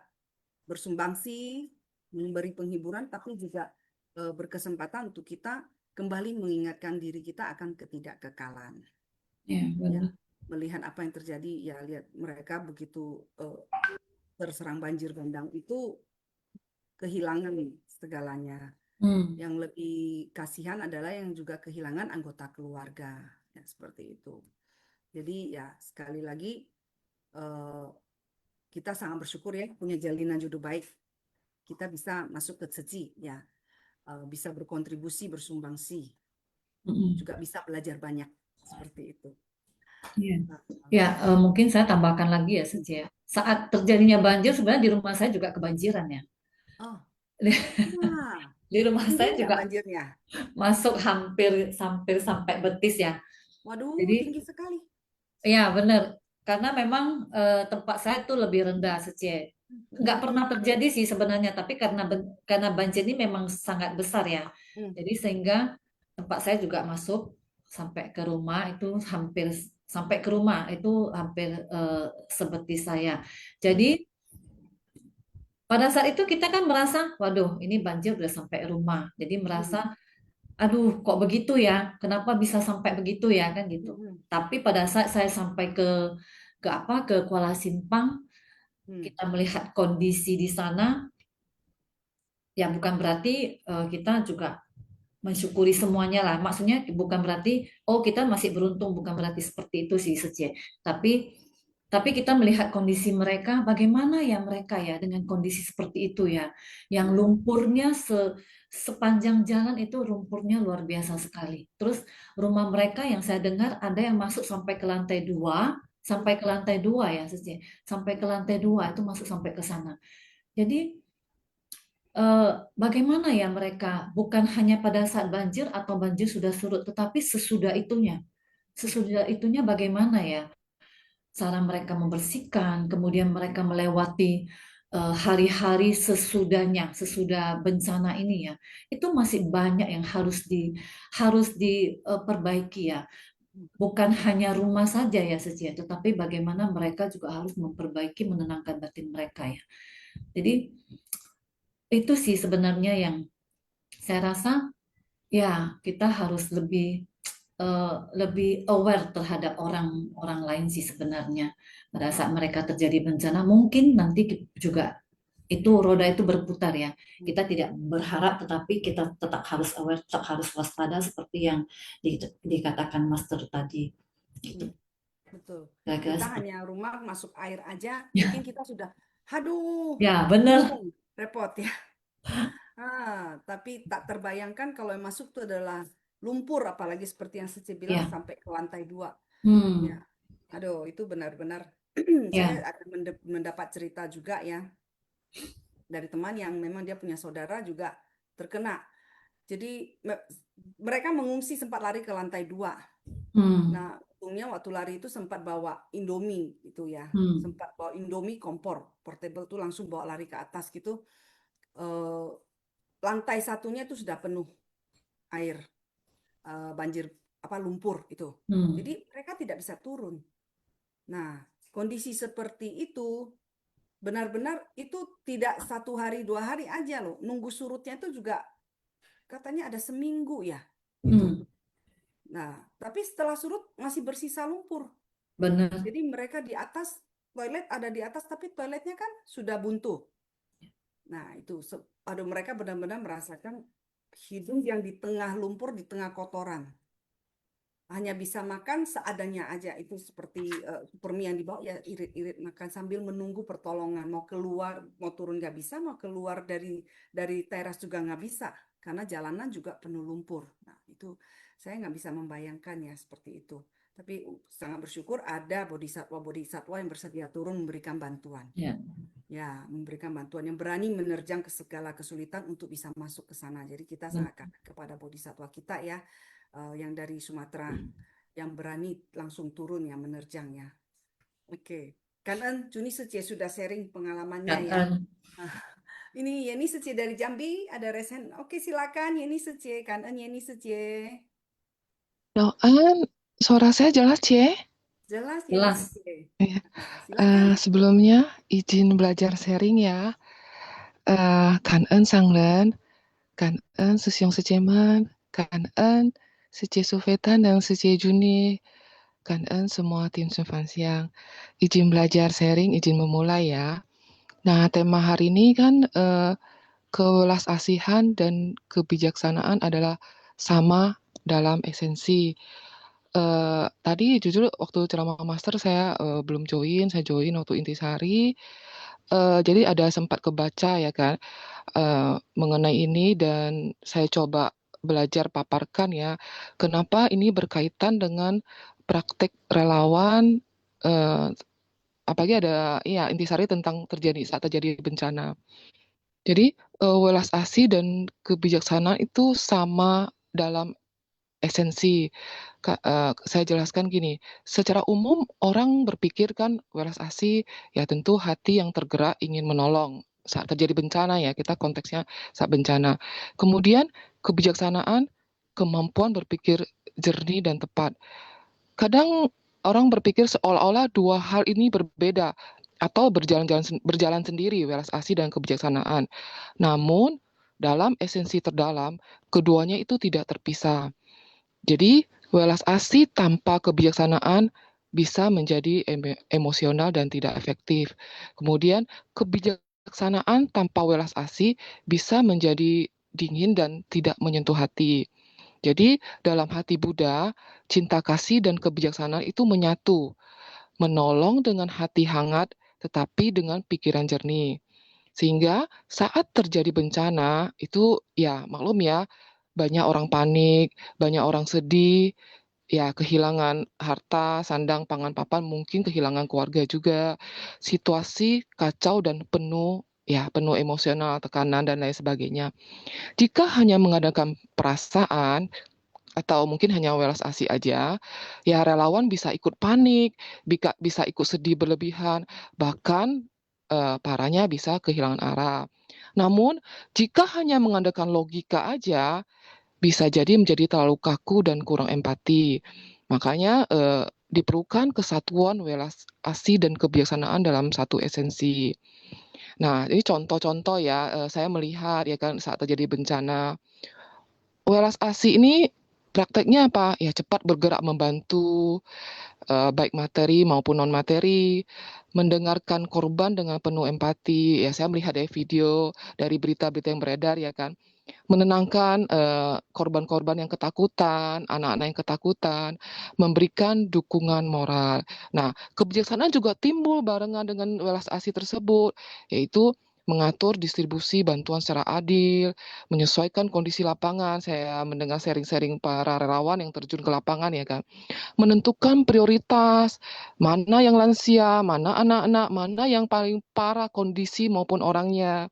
bersumbangsi, memberi penghiburan, tapi juga berkesempatan untuk kita kembali mengingatkan diri kita akan ketidakkekalan. Ya, Ya, melihat apa yang terjadi, ya lihat mereka begitu terserang banjir bandang itu kehilangan segalanya. Yang lebih kasihan adalah yang juga kehilangan anggota keluarga, ya seperti itu. Jadi ya sekali lagi kita sangat bersyukur ya punya jalinan jodoh baik. Kita bisa masuk ke Seci ya, bisa berkontribusi, bersumbangsi, juga bisa belajar banyak seperti itu. Ya, mungkin saya tambahkan lagi ya Seci ya. Saat terjadinya banjir sebenarnya di rumah saya juga kebanjiran ya. Oh, di rumah saya tinggi nggak juga banjirnya? masuk hampir sampai betis ya. Waduh, Jadi tinggi sekali. ya benar, karena memang tempat saya itu lebih rendah Seci. Nggak pernah terjadi sih sebenarnya, tapi karena banjir ini memang sangat besar ya. Jadi sehingga tempat saya juga masuk sampai ke rumah itu hampir sebetis saya. Jadi pada saat itu kita kan merasa, waduh, ini banjir udah sampai rumah. Jadi merasa, aduh, kok begitu ya? Kenapa bisa sampai begitu ya kan gitu. Tapi pada saat saya sampai ke Kuala Simpang, kita melihat kondisi di sana, ya bukan berarti kita juga mensyukuri semuanya lah. Maksudnya bukan berarti kita masih beruntung, bukan berarti seperti itu sih Seci. Tapi kita melihat kondisi mereka, bagaimana ya mereka ya dengan kondisi seperti itu ya, yang lumpurnya sepanjang jalan itu lumpurnya luar biasa sekali. Terus rumah mereka yang saya dengar ada yang masuk sampai ke lantai 2, ya Seci, sampai ke lantai 2 itu masuk sampai ke sana. Jadi bagaimana ya mereka bukan hanya pada saat banjir atau banjir sudah surut, tetapi sesudah itunya. Sesudah itunya bagaimana ya cara mereka membersihkan, kemudian mereka melewati hari-hari sesudahnya, sesudah bencana ini ya. Itu masih banyak yang harus diperbaiki ya. Bukan hanya rumah saja ya Secia, tetapi bagaimana mereka juga harus memperbaiki, menenangkan batin mereka ya. Jadi itu sih sebenarnya yang saya rasa ya kita harus lebih aware terhadap orang-orang lain sih sebenarnya pada saat mereka terjadi bencana. Mungkin nanti juga itu roda itu berputar ya. Kita tidak berharap, tetapi kita tetap harus aware, tetap harus waspada seperti yang dikatakan Master tadi. Gitu. Betul. Ya, guys. Kita hanya rumah masuk air aja, Ya. mungkin kita sudah, aduh, Ya, benar. repot ya. Tapi tak terbayangkan kalau yang masuk itu adalah lumpur, apalagi seperti yang Sece bilang Ya. sampai ke lantai 2. Ya. Aduh, itu benar-benar Ya. saya ada mendapat cerita juga ya dari teman yang memang dia punya saudara juga terkena. Jadi mereka mengungsi, sempat lari ke lantai 2. Nah, untungnya waktu lari itu sempat bawa Indomie itu ya. Sempat bawa Indomie kompor portable tuh, langsung bawa lari ke atas gitu. Lantai 1-nya itu sudah penuh air banjir lumpur itu. Jadi mereka tidak bisa turun. Nah, kondisi seperti itu benar-benar itu tidak 1 hari 2 hari aja loh. Nunggu surutnya itu juga katanya ada seminggu ya. Gitu. Nah, tapi setelah surut masih bersisa lumpur. Benar. Jadi mereka di atas, toilet ada di atas, tapi toiletnya kan sudah buntu. Nah, itu mereka benar-benar merasakan hidup yang di tengah lumpur, di tengah kotoran. Hanya bisa makan seadanya aja. Itu seperti supermi yang dibawa, ya irit-irit makan sambil menunggu pertolongan. Mau keluar, mau turun nggak bisa, mau keluar dari teras juga nggak bisa. Karena jalanan juga penuh lumpur. Nah, itu saya nggak bisa membayangkan ya seperti itu. Tapi sangat bersyukur ada bodhisatwa yang bersedia turun memberikan bantuan. Ya, memberikan bantuan, yang berani menerjang ke segala kesulitan untuk bisa masuk ke sana. Jadi kita sangat kagum kepada bodhisatwa kita ya, yang dari Sumatera, yang berani langsung turun ya, menerjang ya. Oke. Kanan Juni Sece sudah sharing pengalamannya ya. Ini Yeni Sece dari Jambi, ada resen. Oke, silakan Yeni Sece, kanan Yeni Sece. Doan, suara saya jelas, Cie? Jelas, jelas. Sebelumnya izin belajar sharing ya. Kan ơn sang lần, kan ơn sư siung sejeman, kan ơn Sece Sufetan dan Sece Juni, kan ơn semua tim Sunfan Siang. Izin belajar sharing, izin memulai ya. Nah, tema hari ini kan kewelas asihan dan kebijaksanaan adalah sama dalam esensi. Tadi jujur waktu ceramah master saya belum join, saya join waktu intisari. Jadi ada sempat kebaca ya kan mengenai ini, dan saya coba belajar paparkan ya, kenapa ini berkaitan dengan praktek relawan, apalagi ada ya intisari tentang saat terjadi bencana. Jadi welas asih dan kebijaksanaan itu sama dalam esensi. Saya jelaskan gini, secara umum orang berpikir kan welas asih ya tentu hati yang tergerak ingin menolong saat terjadi bencana ya, kita konteksnya saat bencana. Kemudian kebijaksanaan, kemampuan berpikir jernih dan tepat. Kadang orang berpikir seolah-olah dua hal ini berbeda atau berjalan sendiri, welas asih dan kebijaksanaan. Namun dalam esensi terdalam keduanya itu tidak terpisah. Jadi, welas asih tanpa kebijaksanaan bisa menjadi emosional dan tidak efektif. Kemudian, kebijaksanaan tanpa welas asih bisa menjadi dingin dan tidak menyentuh hati. Jadi, dalam hati Buddha, cinta kasih dan kebijaksanaan itu menyatu, menolong dengan hati hangat tetapi dengan pikiran jernih. Sehingga saat terjadi bencana, itu ya maklum ya, banyak orang panik, banyak orang sedih, ya kehilangan harta, sandang, pangan, papan, mungkin kehilangan keluarga juga. Situasi kacau dan penuh ya penuh emosional, tekanan dan lain sebagainya. Jika hanya mengadakan perasaan atau mungkin hanya welas asih aja, ya relawan bisa ikut panik, bisa ikut sedih berlebihan, bahkan parahnya bisa kehilangan arah. Namun, jika hanya mengandalkan logika aja, bisa jadi menjadi terlalu kaku dan kurang empati. Makanya diperlukan kesatuan welas asih dan kebijaksanaan dalam satu esensi. Nah, ini contoh-contoh ya, saya melihat ya kan saat terjadi bencana, welas asih ini prakteknya apa? Ya cepat bergerak membantu, baik materi maupun non materi, mendengarkan korban dengan penuh empati. Ya saya melihat dari video, dari berita-berita yang beredar ya kan, menenangkan korban-korban yang ketakutan, anak-anak yang ketakutan, memberikan dukungan moral. Nah, kebijaksanaan juga timbul barengan dengan welas asih tersebut, yaitu mengatur distribusi bantuan secara adil, menyesuaikan kondisi lapangan. Saya mendengar sharing-sharing para relawan yang terjun ke lapangan ya kan, menentukan prioritas, mana yang lansia, mana anak-anak, mana yang paling parah kondisi maupun orangnya.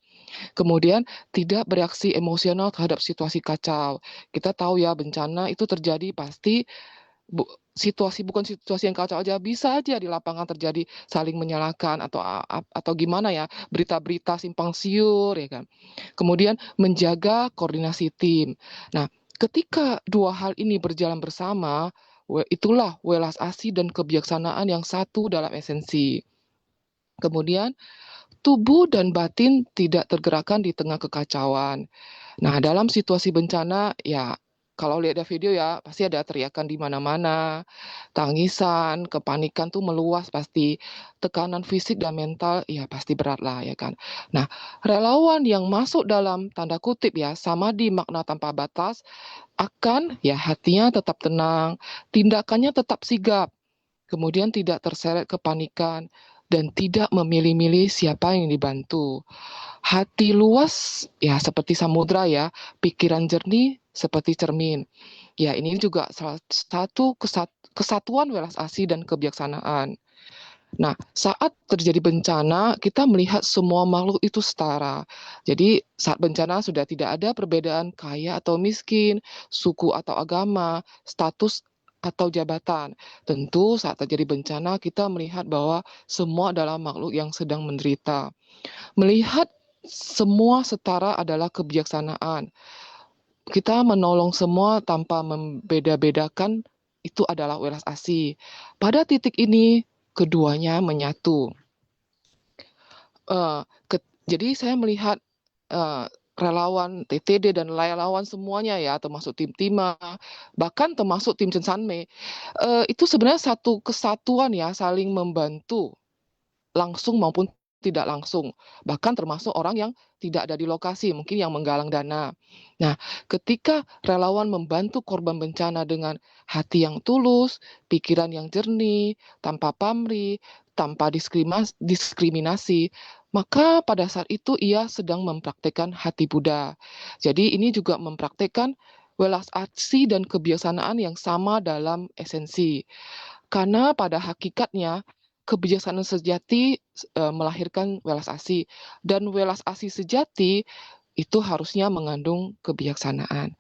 Kemudian tidak bereaksi emosional terhadap situasi kacau. Kita tahu ya bencana itu terjadi pasti bukan situasi yang kacau aja, bisa aja di lapangan terjadi saling menyalahkan atau gimana ya, berita-berita simpang siur ya kan. Kemudian menjaga koordinasi tim. Nah, ketika dua hal ini berjalan bersama, itulah welas asih dan kebijaksanaan yang satu dalam esensi. Kemudian tubuh dan batin tidak tergerakkan di tengah kekacauan. Nah, dalam situasi bencana, ya kalau lihat dari video ya, pasti ada teriakan di mana-mana, tangisan, kepanikan tuh meluas pasti, tekanan fisik dan mental, ya pasti berat lah ya kan. Nah, relawan yang masuk dalam tanda kutip ya, sama di makna tanpa batas, akan ya hatinya tetap tenang, tindakannya tetap sigap, kemudian tidak terseret kepanikan, dan tidak memilih-milih siapa yang dibantu. Hati luas ya seperti samudra ya, pikiran jernih seperti cermin. Ya ini juga salah satu kesatuan welas asih dan kebijaksanaan. Nah, saat terjadi bencana, kita melihat semua makhluk itu setara. Jadi, saat bencana sudah tidak ada perbedaan kaya atau miskin, suku atau agama, status atau jabatan. Tentu saat terjadi bencana, kita melihat bahwa semua adalah makhluk yang sedang menderita. Melihat semua setara adalah kebijaksanaan. Kita menolong semua tanpa membeda-bedakan, itu adalah welas asih. Pada titik ini, keduanya menyatu. Jadi saya melihat relawan TTD dan relawan semuanya ya, termasuk tim Tima, bahkan termasuk tim Censanme, itu sebenarnya satu kesatuan ya, saling membantu langsung maupun tidak langsung, bahkan termasuk orang yang tidak ada di lokasi, mungkin yang menggalang dana. Nah, ketika relawan membantu korban bencana dengan hati yang tulus, pikiran yang jernih, tanpa pamrih, tanpa diskriminasi, maka pada saat itu ia sedang mempraktekkan hati Buddha. Jadi ini juga mempraktekkan welas asih dan kebiasaan yang sama dalam esensi. Karena pada hakikatnya kebijaksanaan sejati melahirkan welas asih, dan welas asih sejati itu harusnya mengandung kebijaksanaan.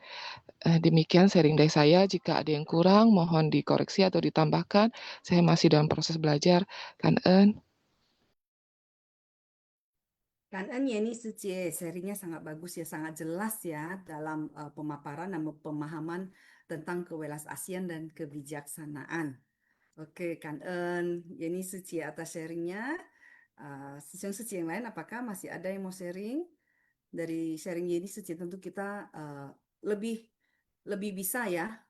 Demikian sharing dari saya. Jika ada yang kurang, mohon dikoreksi atau ditambahkan. Saya masih dalam proses belajar. Kangen. Kan Yeni Sucie, sharingnya sangat bagus ya, sangat jelas ya dalam pemaparan dan pemahaman tentang kewelas asian dan kebijaksanaan. Oke, Yeni Suci atas sharingnya. Sesiong Suci yang lain, apakah masih ada yang mau sharing? Dari sharing Yeni Suci tentu kita lebih bisa ya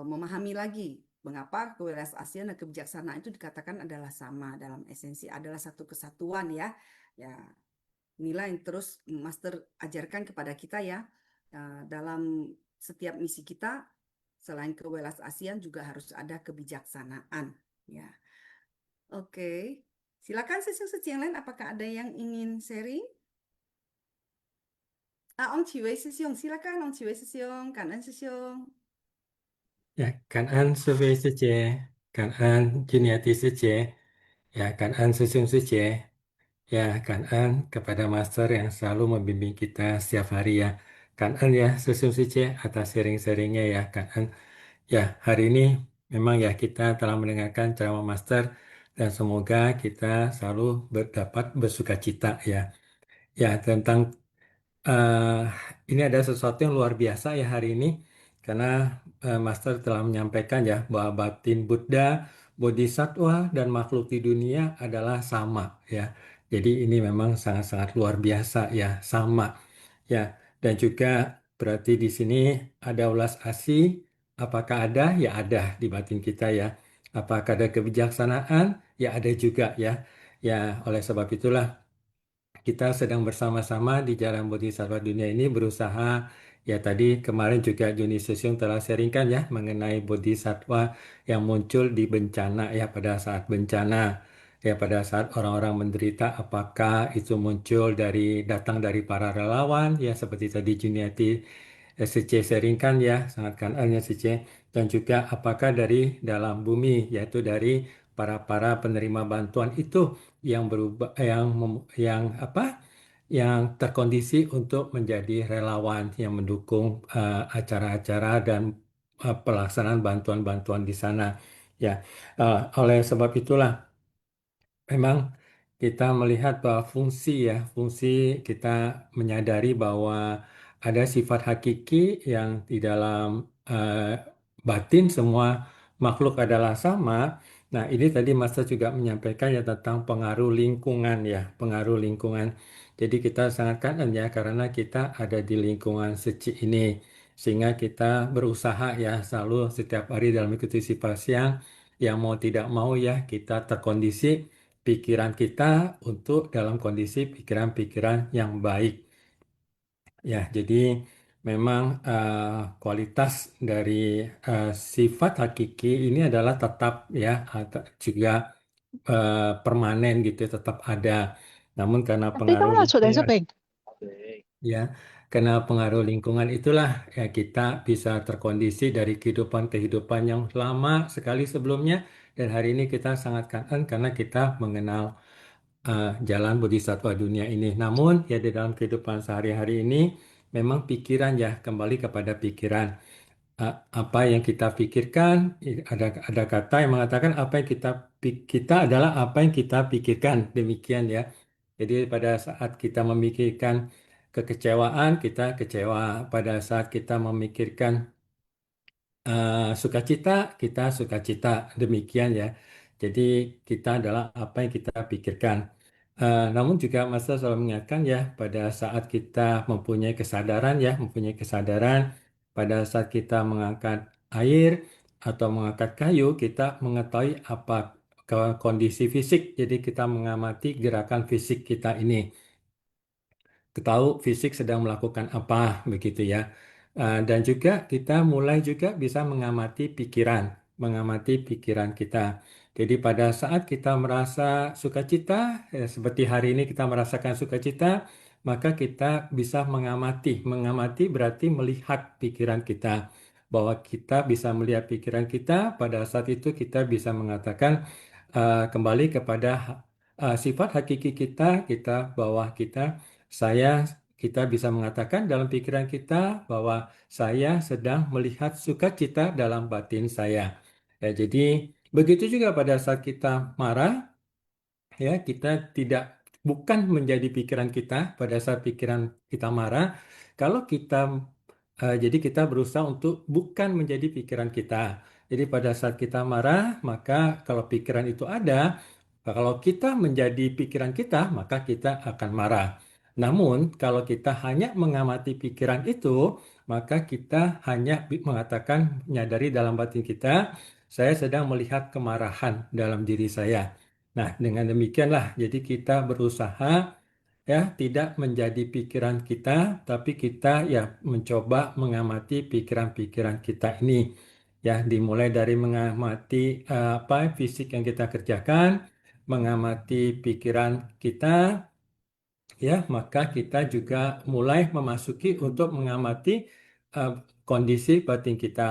memahami lagi mengapa kewelas asian dan kebijaksanaan itu dikatakan adalah sama dalam esensi, adalah satu kesatuan ya. Ya, inilah yang terus Master ajarkan kepada kita ya dalam setiap misi kita. Selain kewelas asian juga harus ada kebijaksanaan ya. Oke. Silakan sesi yang lain, apakah ada yang ingin sharing? Ong Chiwei Sesiong, silakan Ong Chiwei Sesiong, Kanan Sesiong. Ya, Kanan Survey Sece, Kanan Juniati Sece, ya Kanan Susung Sece, Ya, Kangen kepada Master yang selalu membimbing kita setiap hari ya. Kangen ya, Sesum Sice atas sharing-sharingnya ya, Kangen. Ya, hari ini memang ya kita telah mendengarkan ceramah Master dan semoga kita selalu dapat bersuka cita ya. Ya, tentang eh, ini ada sesuatu yang luar biasa ya hari ini karena Master telah menyampaikan ya bahwa batin Buddha, Bodhisattva dan makhluk di dunia adalah sama ya. Jadi ini memang sangat-sangat luar biasa ya, sama ya. Dan juga berarti di sini ada ulas asih, apakah ada? Ya ada di batin kita ya. Apakah ada kebijaksanaan? Ya ada juga ya. Ya, oleh sebab itulah kita sedang bersama-sama di Jalan Bodhisattva Dunia ini berusaha, ya tadi kemarin juga Juni Susyung telah sharingkan ya mengenai Bodhisattva yang muncul di bencana ya pada saat bencana. Ya pada saat orang-orang menderita apakah itu muncul datang dari para relawan ya seperti tadi Juniati SC sharingkan ya sangat kanannya SC dan juga apakah dari dalam bumi yaitu dari para penerima bantuan itu yang berubah yang apa yang terkondisi untuk menjadi relawan yang mendukung acara-acara dan pelaksanaan bantuan-bantuan di sana ya. Oleh sebab itulah memang kita melihat bahwa fungsi kita menyadari bahwa ada sifat hakiki yang di dalam eh, batin semua makhluk adalah sama. Nah, ini tadi Master juga menyampaikan ya tentang pengaruh lingkungan ya, pengaruh lingkungan. Jadi kita sangat kangen ya karena kita ada di lingkungan suci ini. Sehingga kita berusaha ya selalu setiap hari dalam ikuti sifat yang mau tidak mau ya kita terkondisi pikiran kita untuk dalam kondisi pikiran-pikiran yang baik. Ya, jadi memang kualitas dari sifat hakiki ini adalah tetap ya juga permanen gitu, tetap ada. Namun karena Tapi pengaruh kamu là chủ đề giúp lingkungan mình. ya, karena pengaruh lingkungan itulah ya kita bisa terkondisi dari kehidupan-kehidupan yang lama sekali sebelumnya dan hari ini kita sangat kangen karena kita mengenal jalan bodhisattva dunia ini. Namun ya di dalam kehidupan sehari-hari ini memang pikiran ya kembali kepada pikiran. Apa yang kita pikirkan ada kata yang mengatakan apa yang kita adalah apa yang kita pikirkan demikian ya. Jadi pada saat kita memikirkan kekecewaan kita kecewa, pada saat kita memikirkan sukacita, kita sukacita. Demikian ya. Jadi kita adalah apa yang kita pikirkan. Namun juga Master selalu mengingatkan ya, pada saat kita mempunyai kesadaran, pada saat kita mengangkat air atau mengangkat kayu, kita mengetahui apa kondisi fisik. Jadi kita mengamati gerakan fisik kita ini tahu fisik sedang melakukan apa begitu ya. Dan juga kita mulai juga bisa mengamati pikiran kita. Jadi pada saat kita merasa sukacita, seperti hari ini kita merasakan sukacita, maka kita bisa mengamati. Mengamati berarti melihat pikiran kita. Bahwa kita bisa melihat pikiran kita, pada saat itu kita bisa mengatakan kembali kepada sifat hakiki kita bahwa saya kita bisa mengatakan dalam pikiran kita bahwa saya sedang melihat sukacita dalam batin saya. Ya, jadi begitu juga pada saat kita marah, ya kita tidak bukan menjadi pikiran kita pada saat pikiran kita marah. Kalau kita jadi kita berusaha untuk bukan menjadi pikiran kita. Jadi pada saat kita marah, maka kalau pikiran itu ada, kalau kita menjadi pikiran kita, maka kita akan marah. Namun, kalau kita hanya mengamati pikiran itu, maka kita hanya mengatakan, menyadari dalam batin kita, saya sedang melihat kemarahan dalam diri saya. Nah, dengan demikianlah, jadi kita berusaha ya tidak menjadi pikiran kita, tapi kita ya mencoba mengamati pikiran-pikiran kita ini. Ya, dimulai dari mengamati apa fisik yang kita kerjakan, mengamati pikiran kita, ya, maka kita juga mulai memasuki untuk mengamati eh, kondisi batin kita.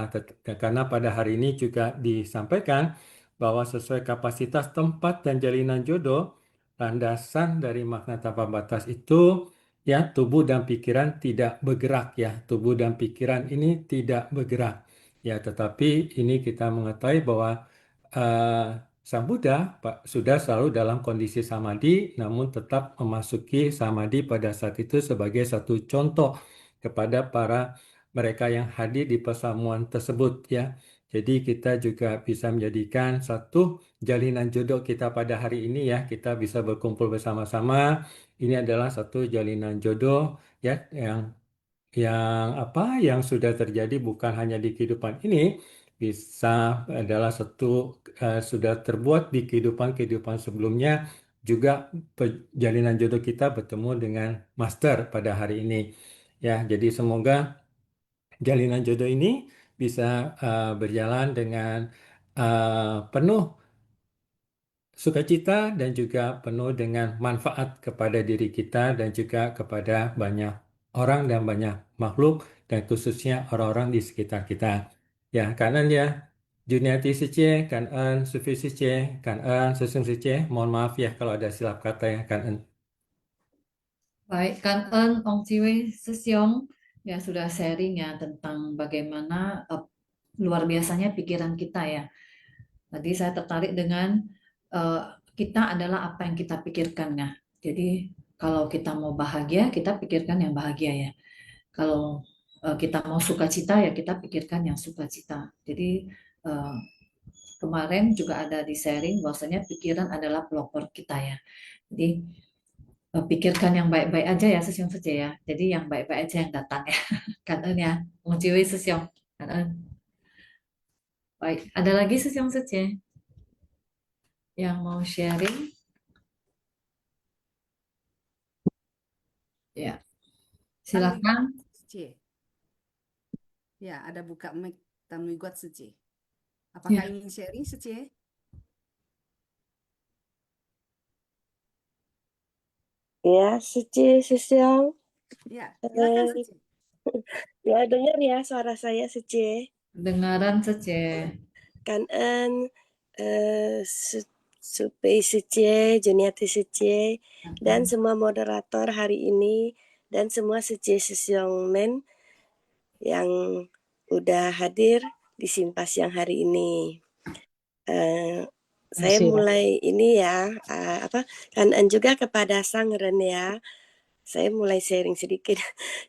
Karena pada hari ini juga disampaikan bahwa sesuai kapasitas tempat dan jalinan jodoh, landasan dari makna tanpa batas itu ya tubuh dan pikiran tidak bergerak ya. Tubuh dan pikiran ini tidak bergerak. Ya, tetapi ini kita mengetahui bahwa Sang Buddha sudah selalu dalam kondisi samadhi, namun tetap memasuki samadhi pada saat itu sebagai satu contoh kepada para mereka yang hadir di persamuan tersebut ya. Jadi kita juga bisa menjadikan satu jalinan jodoh kita pada hari ini ya. Kita bisa berkumpul bersama-sama. Ini adalah satu jalinan jodoh ya yang sudah terjadi bukan hanya di kehidupan ini, bisa adalah sudah terbuat di kehidupan sebelumnya juga jalinan jodoh kita bertemu dengan master pada hari ini. Ya, jadi semoga jalinan jodoh ini bisa berjalan dengan penuh sukacita dan juga penuh dengan manfaat kepada diri kita dan juga kepada banyak orang dan banyak makhluk dan khususnya orang-orang di sekitar kita. Ya, kanan ya. Juniati Sicie, Kanan Sufi Sicie, Kanan Sesung Sicie. Mohon maaf ya kalau ada silap kata ya, Kanan. Baik, Kan Ong Ciwe Sesiong ya sudah sharing ya tentang bagaimana luar biasanya pikiran kita ya. Tadi saya tertarik dengan kita adalah apa yang kita pikirkan ya. Jadi kalau kita mau bahagia, kita pikirkan yang bahagia ya. Kalau kita mau sukacita ya kita pikirkan yang sukacita. Jadi kemarin juga ada di sharing bahwasanya pikiran adalah pelopor kita ya. Jadi pikirkan yang baik-baik aja ya Sesiong saja ya. Jadi yang baik-baik aja yang datang ya. Kan ya. Menjiwai Sesiong. Kan. Baik, ada lagi Sesiong saja yang mau sharing? Ya, silakan. Sece. Ya, ada buka mic Tanuigot Sece. Apakah Ya. ingin sharing Sece? Ya, Suci, Sesiong. Ya, silakan Sece. Ya, dengar ya suara saya, Suci. Dengaran saja. Kanan, Supei Suci, Juniati Suci, dan semua moderator hari ini, dan semua Suci Sesiong Men yang udah hadir di Simpasiang hari ini. Saya mulai ini ya, kanan juga kepada Sang Ren ya. Saya mulai sharing sedikit.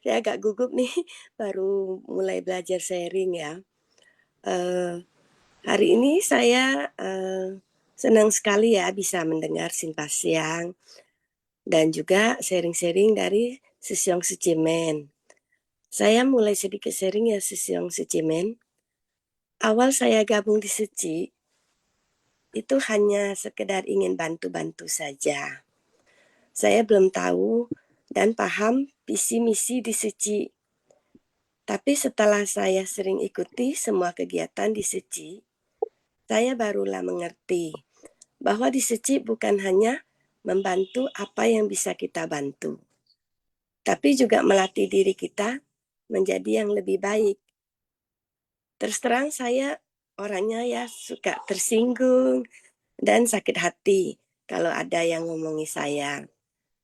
Saya agak gugup nih, baru mulai belajar sharing ya. Hari ini saya senang sekali ya bisa mendengar Simpasiang dan juga sharing-sharing dari Sesiong Sucimen. Saya mulai sedikit sharing ya Sesiong Sucimen. Awal saya gabung di Suci, itu hanya sekedar ingin bantu-bantu saja. Saya belum tahu dan paham visi misi di Suci. Tapi setelah saya sering ikuti semua kegiatan di Suci, saya barulah mengerti bahwa di Suci bukan hanya membantu apa yang bisa kita bantu, tapi juga melatih diri kita menjadi yang lebih baik. Terus terang saya orangnya ya suka tersinggung dan sakit hati kalau ada yang ngomongi saya.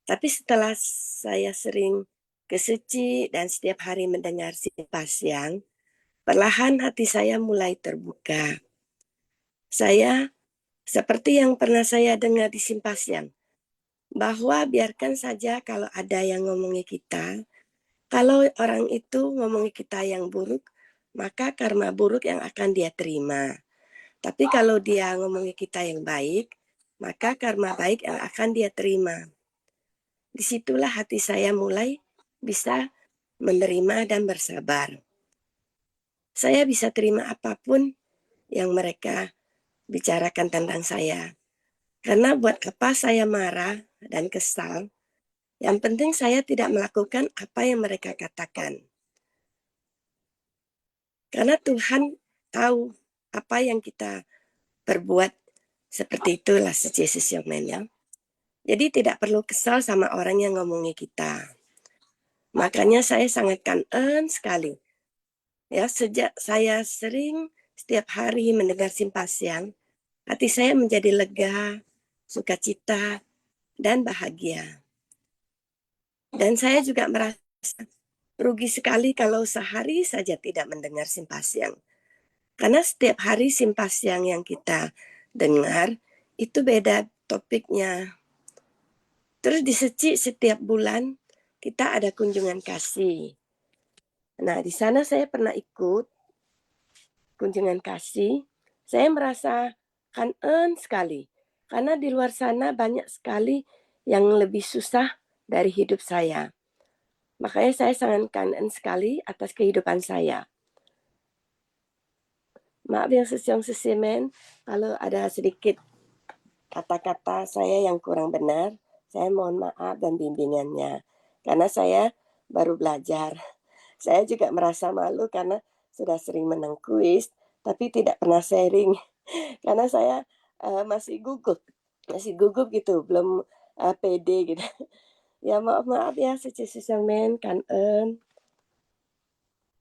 Tapi setelah saya sering ke Suci dan setiap hari mendengar Simpasiang, perlahan hati saya mulai terbuka. Saya seperti yang pernah saya dengar di Simpasiang, bahwa biarkan saja kalau ada yang ngomongi kita, kalau orang itu ngomongi kita yang buruk, maka karma buruk yang akan dia terima. Tapi kalau dia ngomongi kita yang baik, maka karma baik yang akan dia terima. Disitulah hati saya mulai bisa menerima dan bersabar. Saya bisa terima apapun yang mereka bicarakan tentang saya. Karena buat apa saya marah dan kesal, yang penting saya tidak melakukan apa yang mereka katakan. Karena Tuhan tahu apa yang kita perbuat, seperti itulah Session Man ya. Jadi tidak perlu kesal sama orang yang ngomongi kita. Makanya saya sangat kanan sekali. Ya, sejak saya sering setiap hari mendengar Simpasiang, hati saya menjadi lega, sukacita, dan bahagia. Dan saya juga merasa rugi sekali kalau sehari saja tidak mendengar Simpasiang. Karena setiap hari Simpasiang yang kita dengar itu beda topiknya. Terus di Seci setiap bulan kita ada kunjungan kasih. Nah, di sana saya pernah ikut kunjungan kasih. Saya merasa kangen sekali. Karena di luar sana banyak sekali yang lebih susah dari hidup saya. Makanya saya sangat kangen sekali atas kehidupan saya. Maaf yang sesiong-sesimen kalau ada sedikit kata-kata saya yang kurang benar. Saya mohon maaf dan bimbingannya. Karena saya baru belajar. Saya juga merasa malu karena sudah sering menang kuis, tapi tidak pernah sharing. Karena saya masih gugup gitu, belum pede gitu. Ya maaf ya, men, kangen.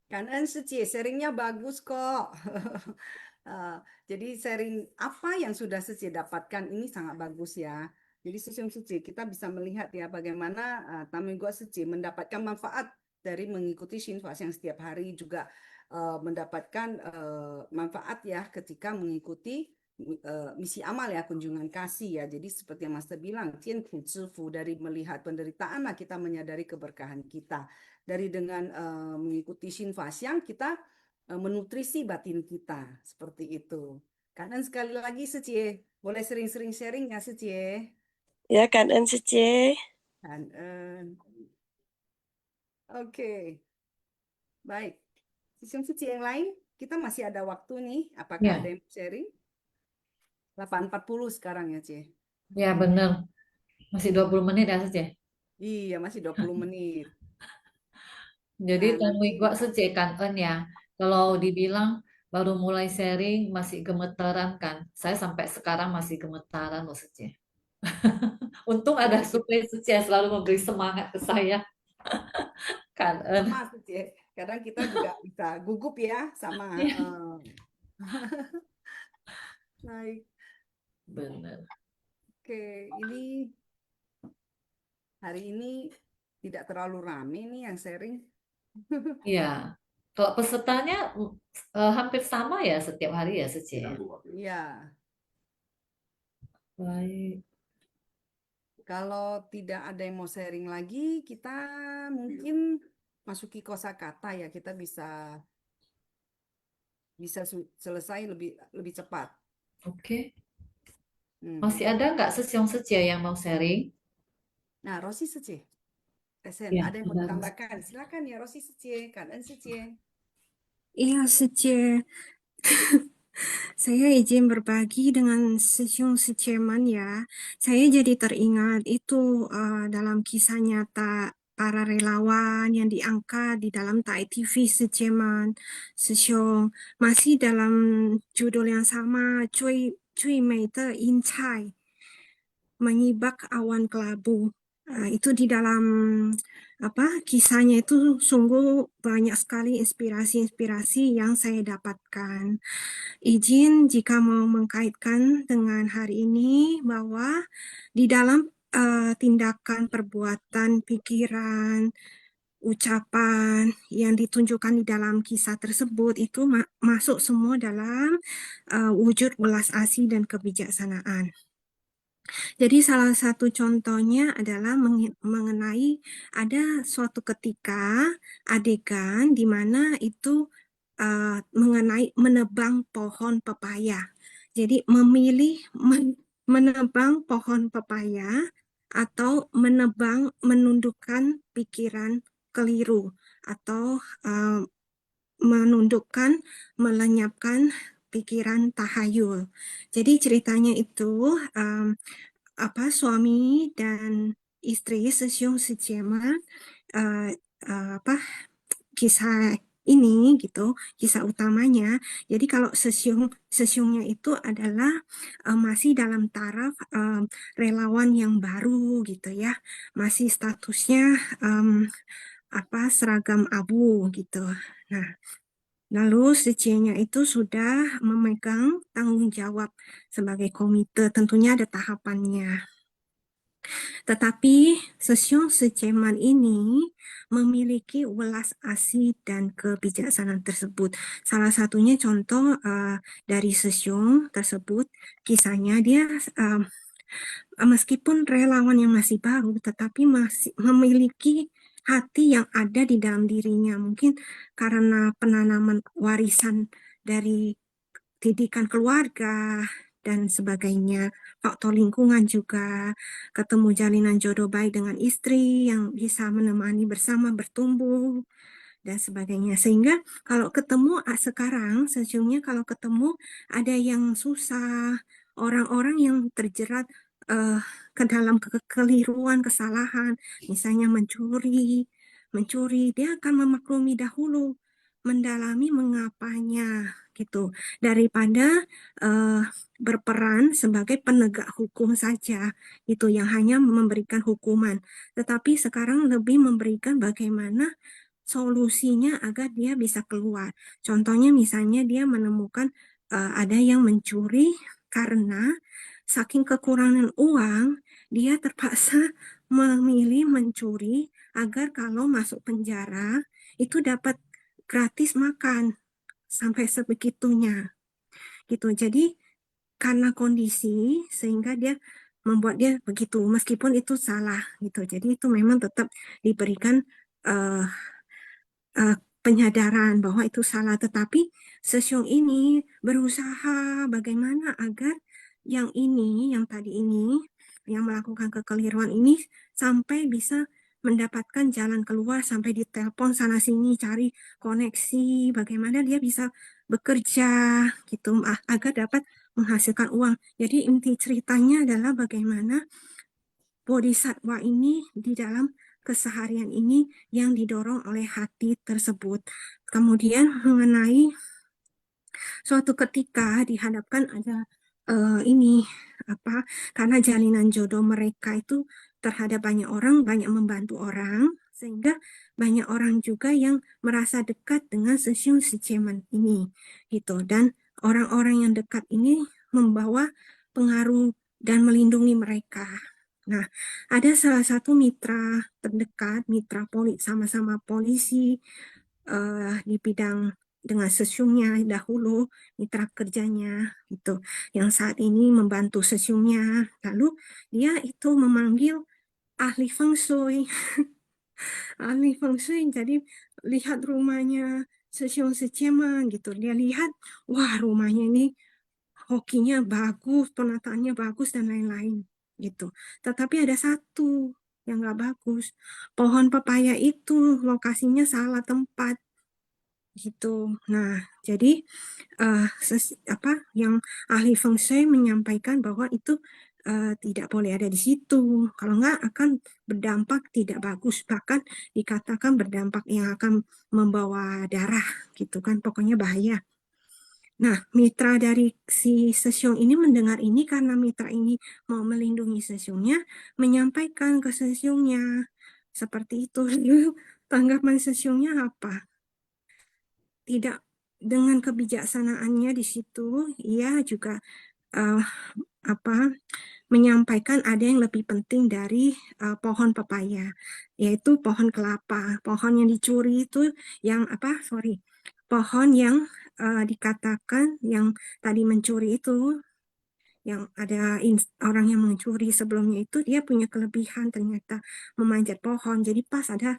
Kangen Suci, sharingnya bagus kok. Jadi sharing apa yang sudah Suci dapatkan ini sangat bagus ya. Jadi Suci, kita bisa melihat ya bagaimana Tamigua Suci mendapatkan manfaat dari mengikuti Shinfas yang setiap hari, juga mendapatkan manfaat ya ketika mengikuti misi amal ya, kunjungan kasih ya. Jadi seperti yang Master bilang, Tianfu Zifu, dari melihat penderitaan lah kita menyadari keberkahan kita. Dari dengan mengikuti Shinfas yang kita menutrisi batin kita, seperti itu. Kangen sekali lagi Suci, boleh sering-sering sharing ya Suci? Ya kangen Suci. Kangen. Oke. Baik. Suci yang lain, kita masih ada waktu nih. Apakah Ya, ada yang sharing? 8.40 sekarang ya, Cie. ya benar. Masih 20 menit ya, Suci. Iya, masih 20 menit. Jadi Nah, Tanwi nanti gua Suci kangen ya. Kalau dibilang baru mulai sharing masih gemetaran kan. Saya sampai sekarang masih gemetaran loh Suci. Untung ada ya Supri Suci yang selalu memberi semangat ke saya. Kangen. sama Cie. Kadang kita juga bisa gugup ya sama Iya, baik. benar. Oke, ini hari ini tidak terlalu rame nih yang sharing. Iya. Kalau pesertanya hampir sama ya setiap hari ya Suci ya. Iya, Baik. kalau tidak ada yang mau sharing lagi, kita mungkin masuki kosakata ya. Kita bisa selesai lebih cepat. Oke. Hmm. Masih ada nggak Sesiong Suci yang mau sharing? Nah, Rosi Suci, Tesen, Ya, ada yang mau ada. ditambahkan? Silakan ya Rosi Suci, Kangen Suci. Iya, Sece. Saya izin berbagi dengan Sesiong Seceman ya. Saya jadi teringat itu dalam kisah nyata para relawan yang diangkat di dalam Tai TV Seceman, Sesiong. Masih dalam judul yang sama, Cui Mei de Yin Cai, menyibak awan kelabu. Itu di dalam kisahnya itu sungguh banyak sekali inspirasi-inspirasi yang saya dapatkan. Izin jika mau mengkaitkan dengan hari ini bahwa di dalam tindakan, perbuatan, pikiran, ucapan yang ditunjukkan di dalam kisah tersebut itu masuk semua dalam wujud welas asih dan kebijaksanaan. Jadi salah satu contohnya adalah mengenai ada suatu ketika adegan di mana itu mengenai menebang pohon pepaya. Jadi memilih menebang pohon pepaya atau menundukkan pikiran keliru atau menundukkan, melenyapkan pikiran tahayul. Jadi ceritanya itu suami dan istri Sesiong Sejema kisah ini gitu, kisah utamanya. Jadi kalau sesiungnya itu adalah masih dalam taraf relawan yang baru gitu ya, masih statusnya seragam abu gitu. Nah, lalu Secienya itu sudah memegang tanggung jawab sebagai komite, tentunya ada tahapannya. Tetapi Sesyong Sejeman ini memiliki welas asih dan kebijaksanaan tersebut. Salah satunya contoh dari Sesyong tersebut, kisahnya dia meskipun relawan yang masih baru, tetapi masih memiliki hati yang ada di dalam dirinya. Mungkin karena penanaman warisan dari didikan keluarga dan sebagainya, faktor lingkungan juga, ketemu jalinan jodoh baik dengan istri yang bisa menemani bersama bertumbuh dan sebagainya. Sehingga kalau ketemu sekarang, sejujurnya kalau ketemu ada yang susah, orang-orang yang terjerat ke dalam kekeliruan, kesalahan, misalnya mencuri, dia akan memaklumi dahulu, mendalami mengapanya gitu, daripada berperan sebagai penegak hukum saja, itu yang hanya memberikan hukuman. Tetapi sekarang lebih memberikan bagaimana solusinya agar dia bisa keluar. Contohnya misalnya dia menemukan ada yang mencuri karena saking kekurangan uang, dia terpaksa memilih mencuri agar kalau masuk penjara itu dapat gratis makan sampai sebegitunya gitu. Jadi karena kondisi sehingga dia membuat dia begitu, meskipun itu salah gitu. Jadi itu memang tetap diberikan uh, penyadaran bahwa itu salah, tetapi Sesyong ini berusaha bagaimana agar yang tadi ini, yang melakukan kekeliruan ini sampai bisa mendapatkan jalan keluar, sampai ditelepon sana sini cari koneksi, bagaimana dia bisa bekerja gitu agar dapat menghasilkan uang. Jadi inti ceritanya adalah bagaimana bodhisatwa ini di dalam keseharian ini yang didorong oleh hati tersebut. Kemudian mengenai suatu ketika dihadapkan ada ini karena jalinan jodoh mereka itu terhadap banyak orang, banyak membantu orang, sehingga banyak orang juga yang merasa dekat dengan Sesyong Sejeman ini gitu. Dan orang-orang yang dekat ini membawa pengaruh dan melindungi mereka. Nah, ada salah satu mitra terdekat, sama-sama polisi di bidang dengan Sesyongnya dahulu, mitra kerjanya itu yang saat ini membantu Sesyongnya. Lalu dia itu memanggil ahli feng shui, ahli feng shui. Jadi lihat rumahnya Sesyong Sejeman gitu. Dia lihat, wah rumahnya ini hokinya bagus, penataannya bagus dan lain-lain gitu. Tetapi ada satu yang nggak bagus, pohon pepaya itu lokasinya salah tempat gitu. Nah, jadi yang ahli feng shui menyampaikan bahwa itu tidak boleh ada di situ. Kalau nggak akan berdampak tidak bagus, bahkan dikatakan berdampak yang akan membawa darah gitu kan, pokoknya bahaya. Nah, mitra dari si Sesyong ini mendengar ini karena mitra ini mau melindungi Sesyongnya, menyampaikan ke Sesyongnya seperti itu. Tanggapan Sesyongnya apa? Tidak, dengan kebijaksanaannya di situ, ia juga menyampaikan ada yang lebih penting dari pohon pepaya, yaitu pohon kelapa. Pohon yang dicuri itu yang pohon yang dikatakan yang tadi mencuri itu, yang ada orang yang mencuri sebelumnya itu, dia punya kelebihan ternyata memanjat pohon. Jadi pas ada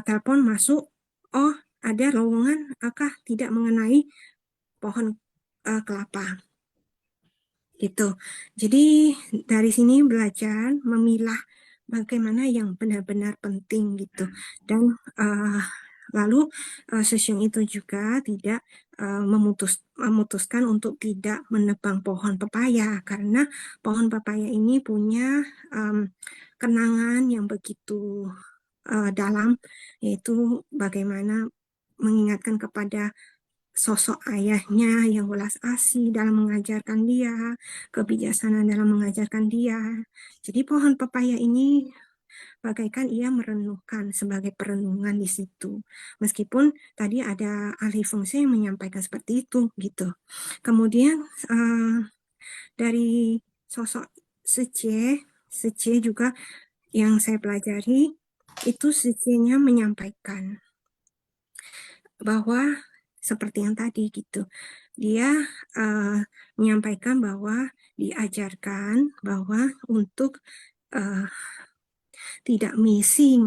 telepon masuk, oh ada lowongan, tidak mengenai pohon kelapa gitu. Jadi dari sini belajar memilah bagaimana yang benar-benar penting gitu. Dan lalu Sesyong itu juga tidak memutuskan untuk tidak menebang pohon pepaya karena pohon pepaya ini punya kenangan yang begitu dalam, yaitu bagaimana mengingatkan kepada sosok ayahnya yang welas asih dalam mengajarkan dia, kebijaksanaan dalam mengajarkan dia. Jadi pohon pepaya ini bagaikan ia merenungkan sebagai perenungan di situ. Meskipun tadi ada ahli fungsi yang menyampaikan seperti itu gitu. Kemudian dari sosok Seche Sece juga yang saya pelajari itu secenya menyampaikan bahwa seperti yang tadi gitu. Dia menyampaikan bahwa diajarkan bahwa untuk tidak missing,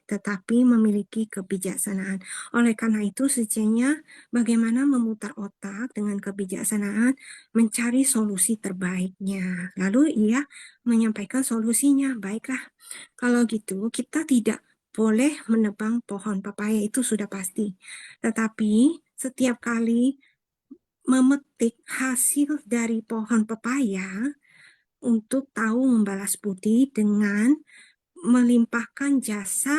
tetapi memiliki kebijaksanaan. Oleh karena itu, secenya bagaimana memutar otak dengan kebijaksanaan, mencari solusi terbaiknya. Lalu ia menyampaikan solusinya, baiklah. Kalau gitu, kita tidak boleh menebang pohon pepaya, itu sudah pasti. Tetapi setiap kali memetik hasil dari pohon pepaya untuk tahu membalas budi dengan melimpahkan jasa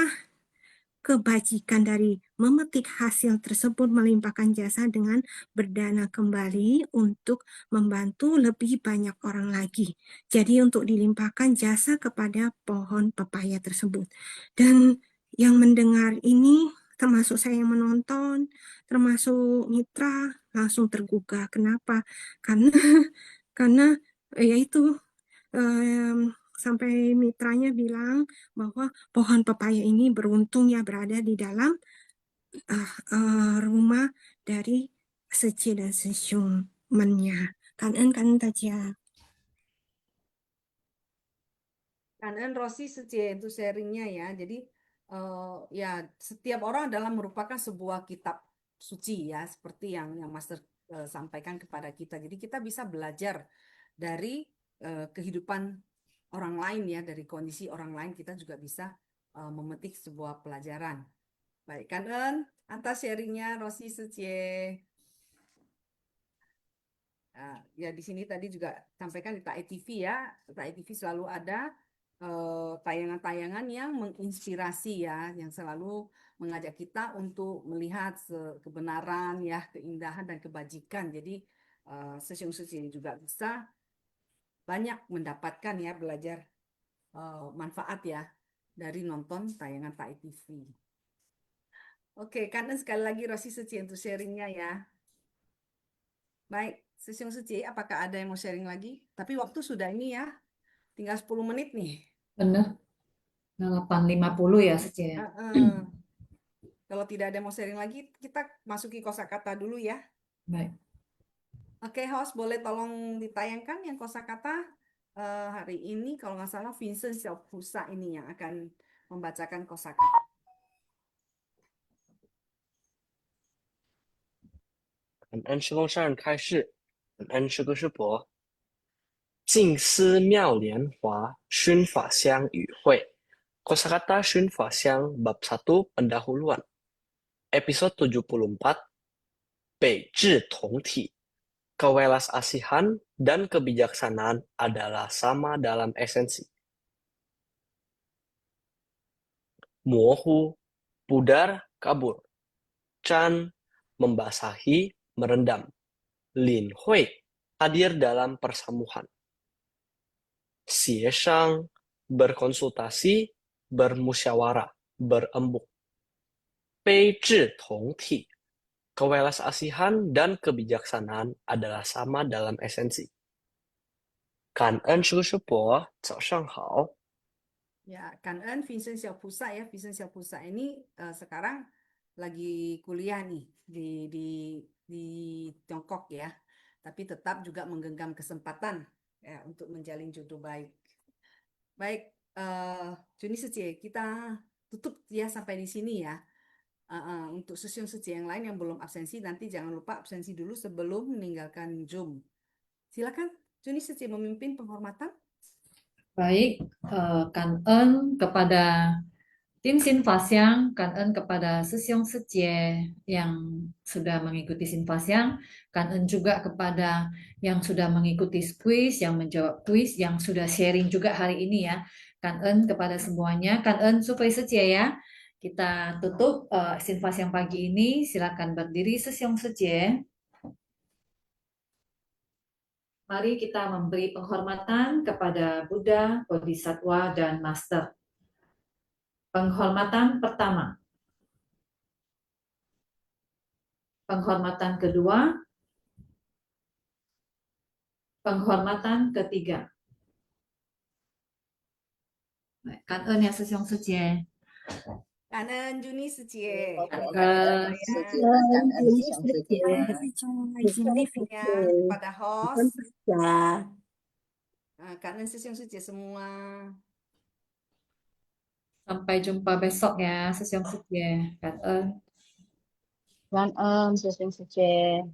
kebajikan dari memetik hasil tersebut, melimpahkan jasa dengan berdana kembali untuk membantu lebih banyak orang lagi. Jadi untuk dilimpahkan jasa kepada pohon pepaya tersebut. Dan yang mendengar ini, termasuk saya yang menonton, termasuk mitra, langsung tergugah. Kenapa? Karena yaitu sampai mitranya bilang bahwa pohon pepaya ini beruntung ya berada di dalam rumah dari Sece dan Sesyumennya. Cảm ơn大家. Kanan Rosi Sece itu sharingnya ya. Jadi ya setiap orang adalah merupakan sebuah kitab suci ya, seperti yang Master sampaikan kepada kita. Jadi kita bisa belajar dari kehidupan orang lain ya, dari kondisi orang lain kita juga bisa memetik sebuah pelajaran. Baik, Kanan atas sharingnya Rosi Sece. Ya di sini tadi juga sampaikan di TAI TV ya, TAI TV selalu ada tayangan-tayangan yang menginspirasi ya, yang selalu mengajak kita untuk melihat kebenaran ya, keindahan dan kebajikan. Jadi Sesyum-Sesyum juga bisa banyak mendapatkan ya, belajar manfaat ya dari nonton tayangan TAI TV. Oke, karena sekali lagi Rosi Suci untuk sharingnya ya. Baik, Sesyum Suci, apakah ada yang mau sharing lagi? Tapi waktu sudah ini ya, tinggal 10 menit nih. Benar. 8.50 ya Sece. Kalau tidak ada yang mau sharing lagi, kita masuki kosakata dulu ya. Baik. Oke, host boleh tolong ditayangkan yang kosakata hari ini. Kalau nggak salah Vincent Xiaopusa ini yang akan membacakan kosakata. 感恩师公上人开示，感恩师哥师伯。静思妙莲华，熏法香与会。Kosakata Shun Faxiang bab 1 pendahuluan. Episode 74. 北智同体. Kewelas asihan dan kebijaksanaan adalah sama dalam esensi. Mohu, pudar, kabur. Chan, membasahi, merendam. Lin Hui, hadir dalam persamuhan. Xie Shang, berkonsultasi, bermusyawarah, berembuk. Pei Zhi Tong Ti, kewelas asihan dan kebijaksanaan adalah sama dalam esensi. Kan en shu shi po, zao shang hao. Ya, Kanen Vincent Xiaopusa ya. Vincent Xiaopusa ini sekarang lagi kuliah nih di Tiongkok ya. Tapi tetap juga menggenggam kesempatan ya untuk menjalin jodoh baik. Baik, Juni Suci, kita tutup ya sampai di sini ya. Untuk Sesyum Suci yang lain yang belum absensi, nanti jangan lupa absensi dulu sebelum meninggalkan Zoom. Silakan, Juni Suci memimpin penghormatan. Baik, Kan En kepada tim Sinfasyang, Kan En kepada Sesyong Secie yang sudah mengikuti Sinfasyang, Kan En juga kepada yang sudah mengikuti kuis, yang menjawab kuis, yang sudah sharing juga hari ini ya. Kan En kepada semuanya, Kan En supaya Secie ya. Kita tutup Sinfasyang pagi ini, silakan berdiri Sesyong Secie. Mari kita memberi penghormatan kepada Buddha, Bodhisattva, dan Master. Penghormatan pertama. Penghormatan kedua. Penghormatan ketiga. 感恩呀，师兄师姐，感恩 Juni 师姐，感感恩恩。感恩弟兄师姐，izin briefing ya kepada host. ya.感恩师兄师姐semua. Sampai jumpa besok ya, sư兄sư姐，感恩。感恩师兄师姐。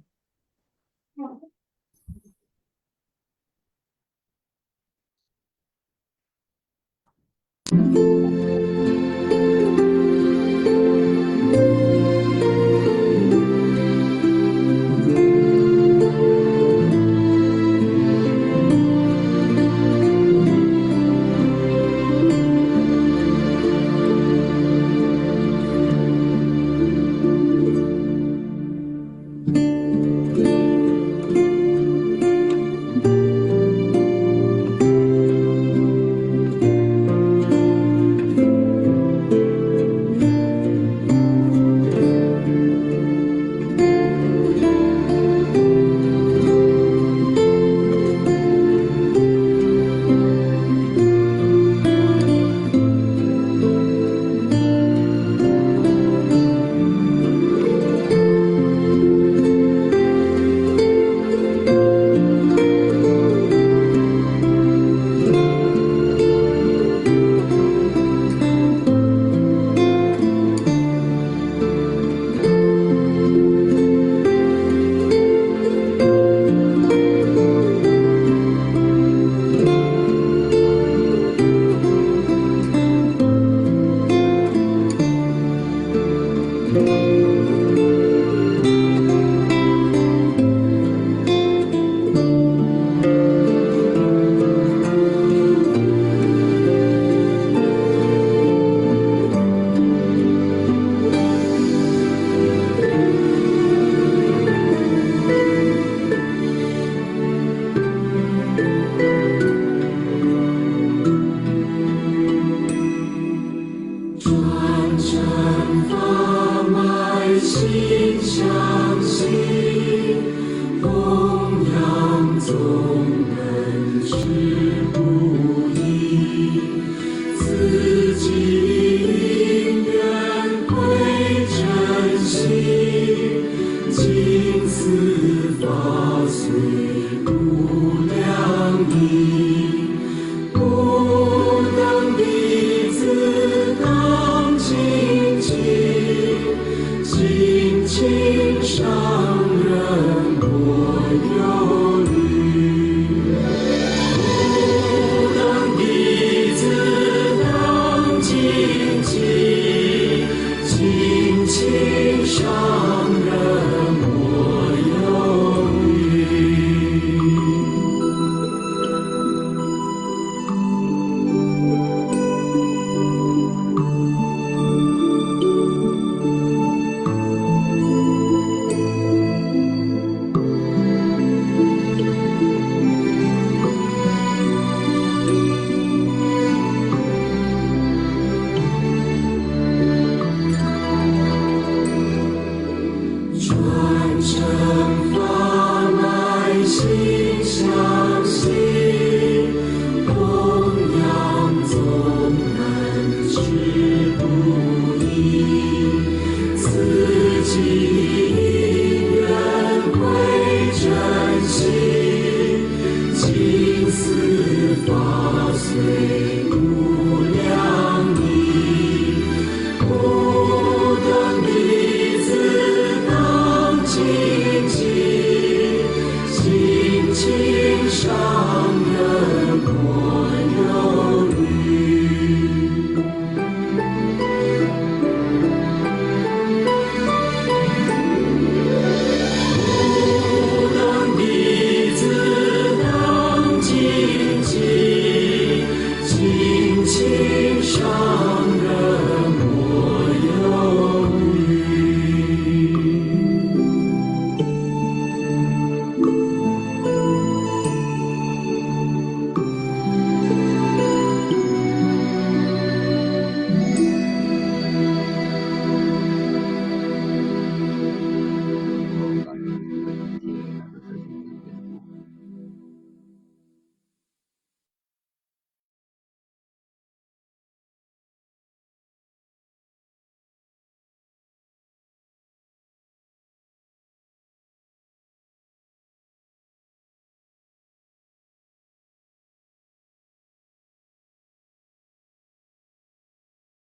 轻轻上。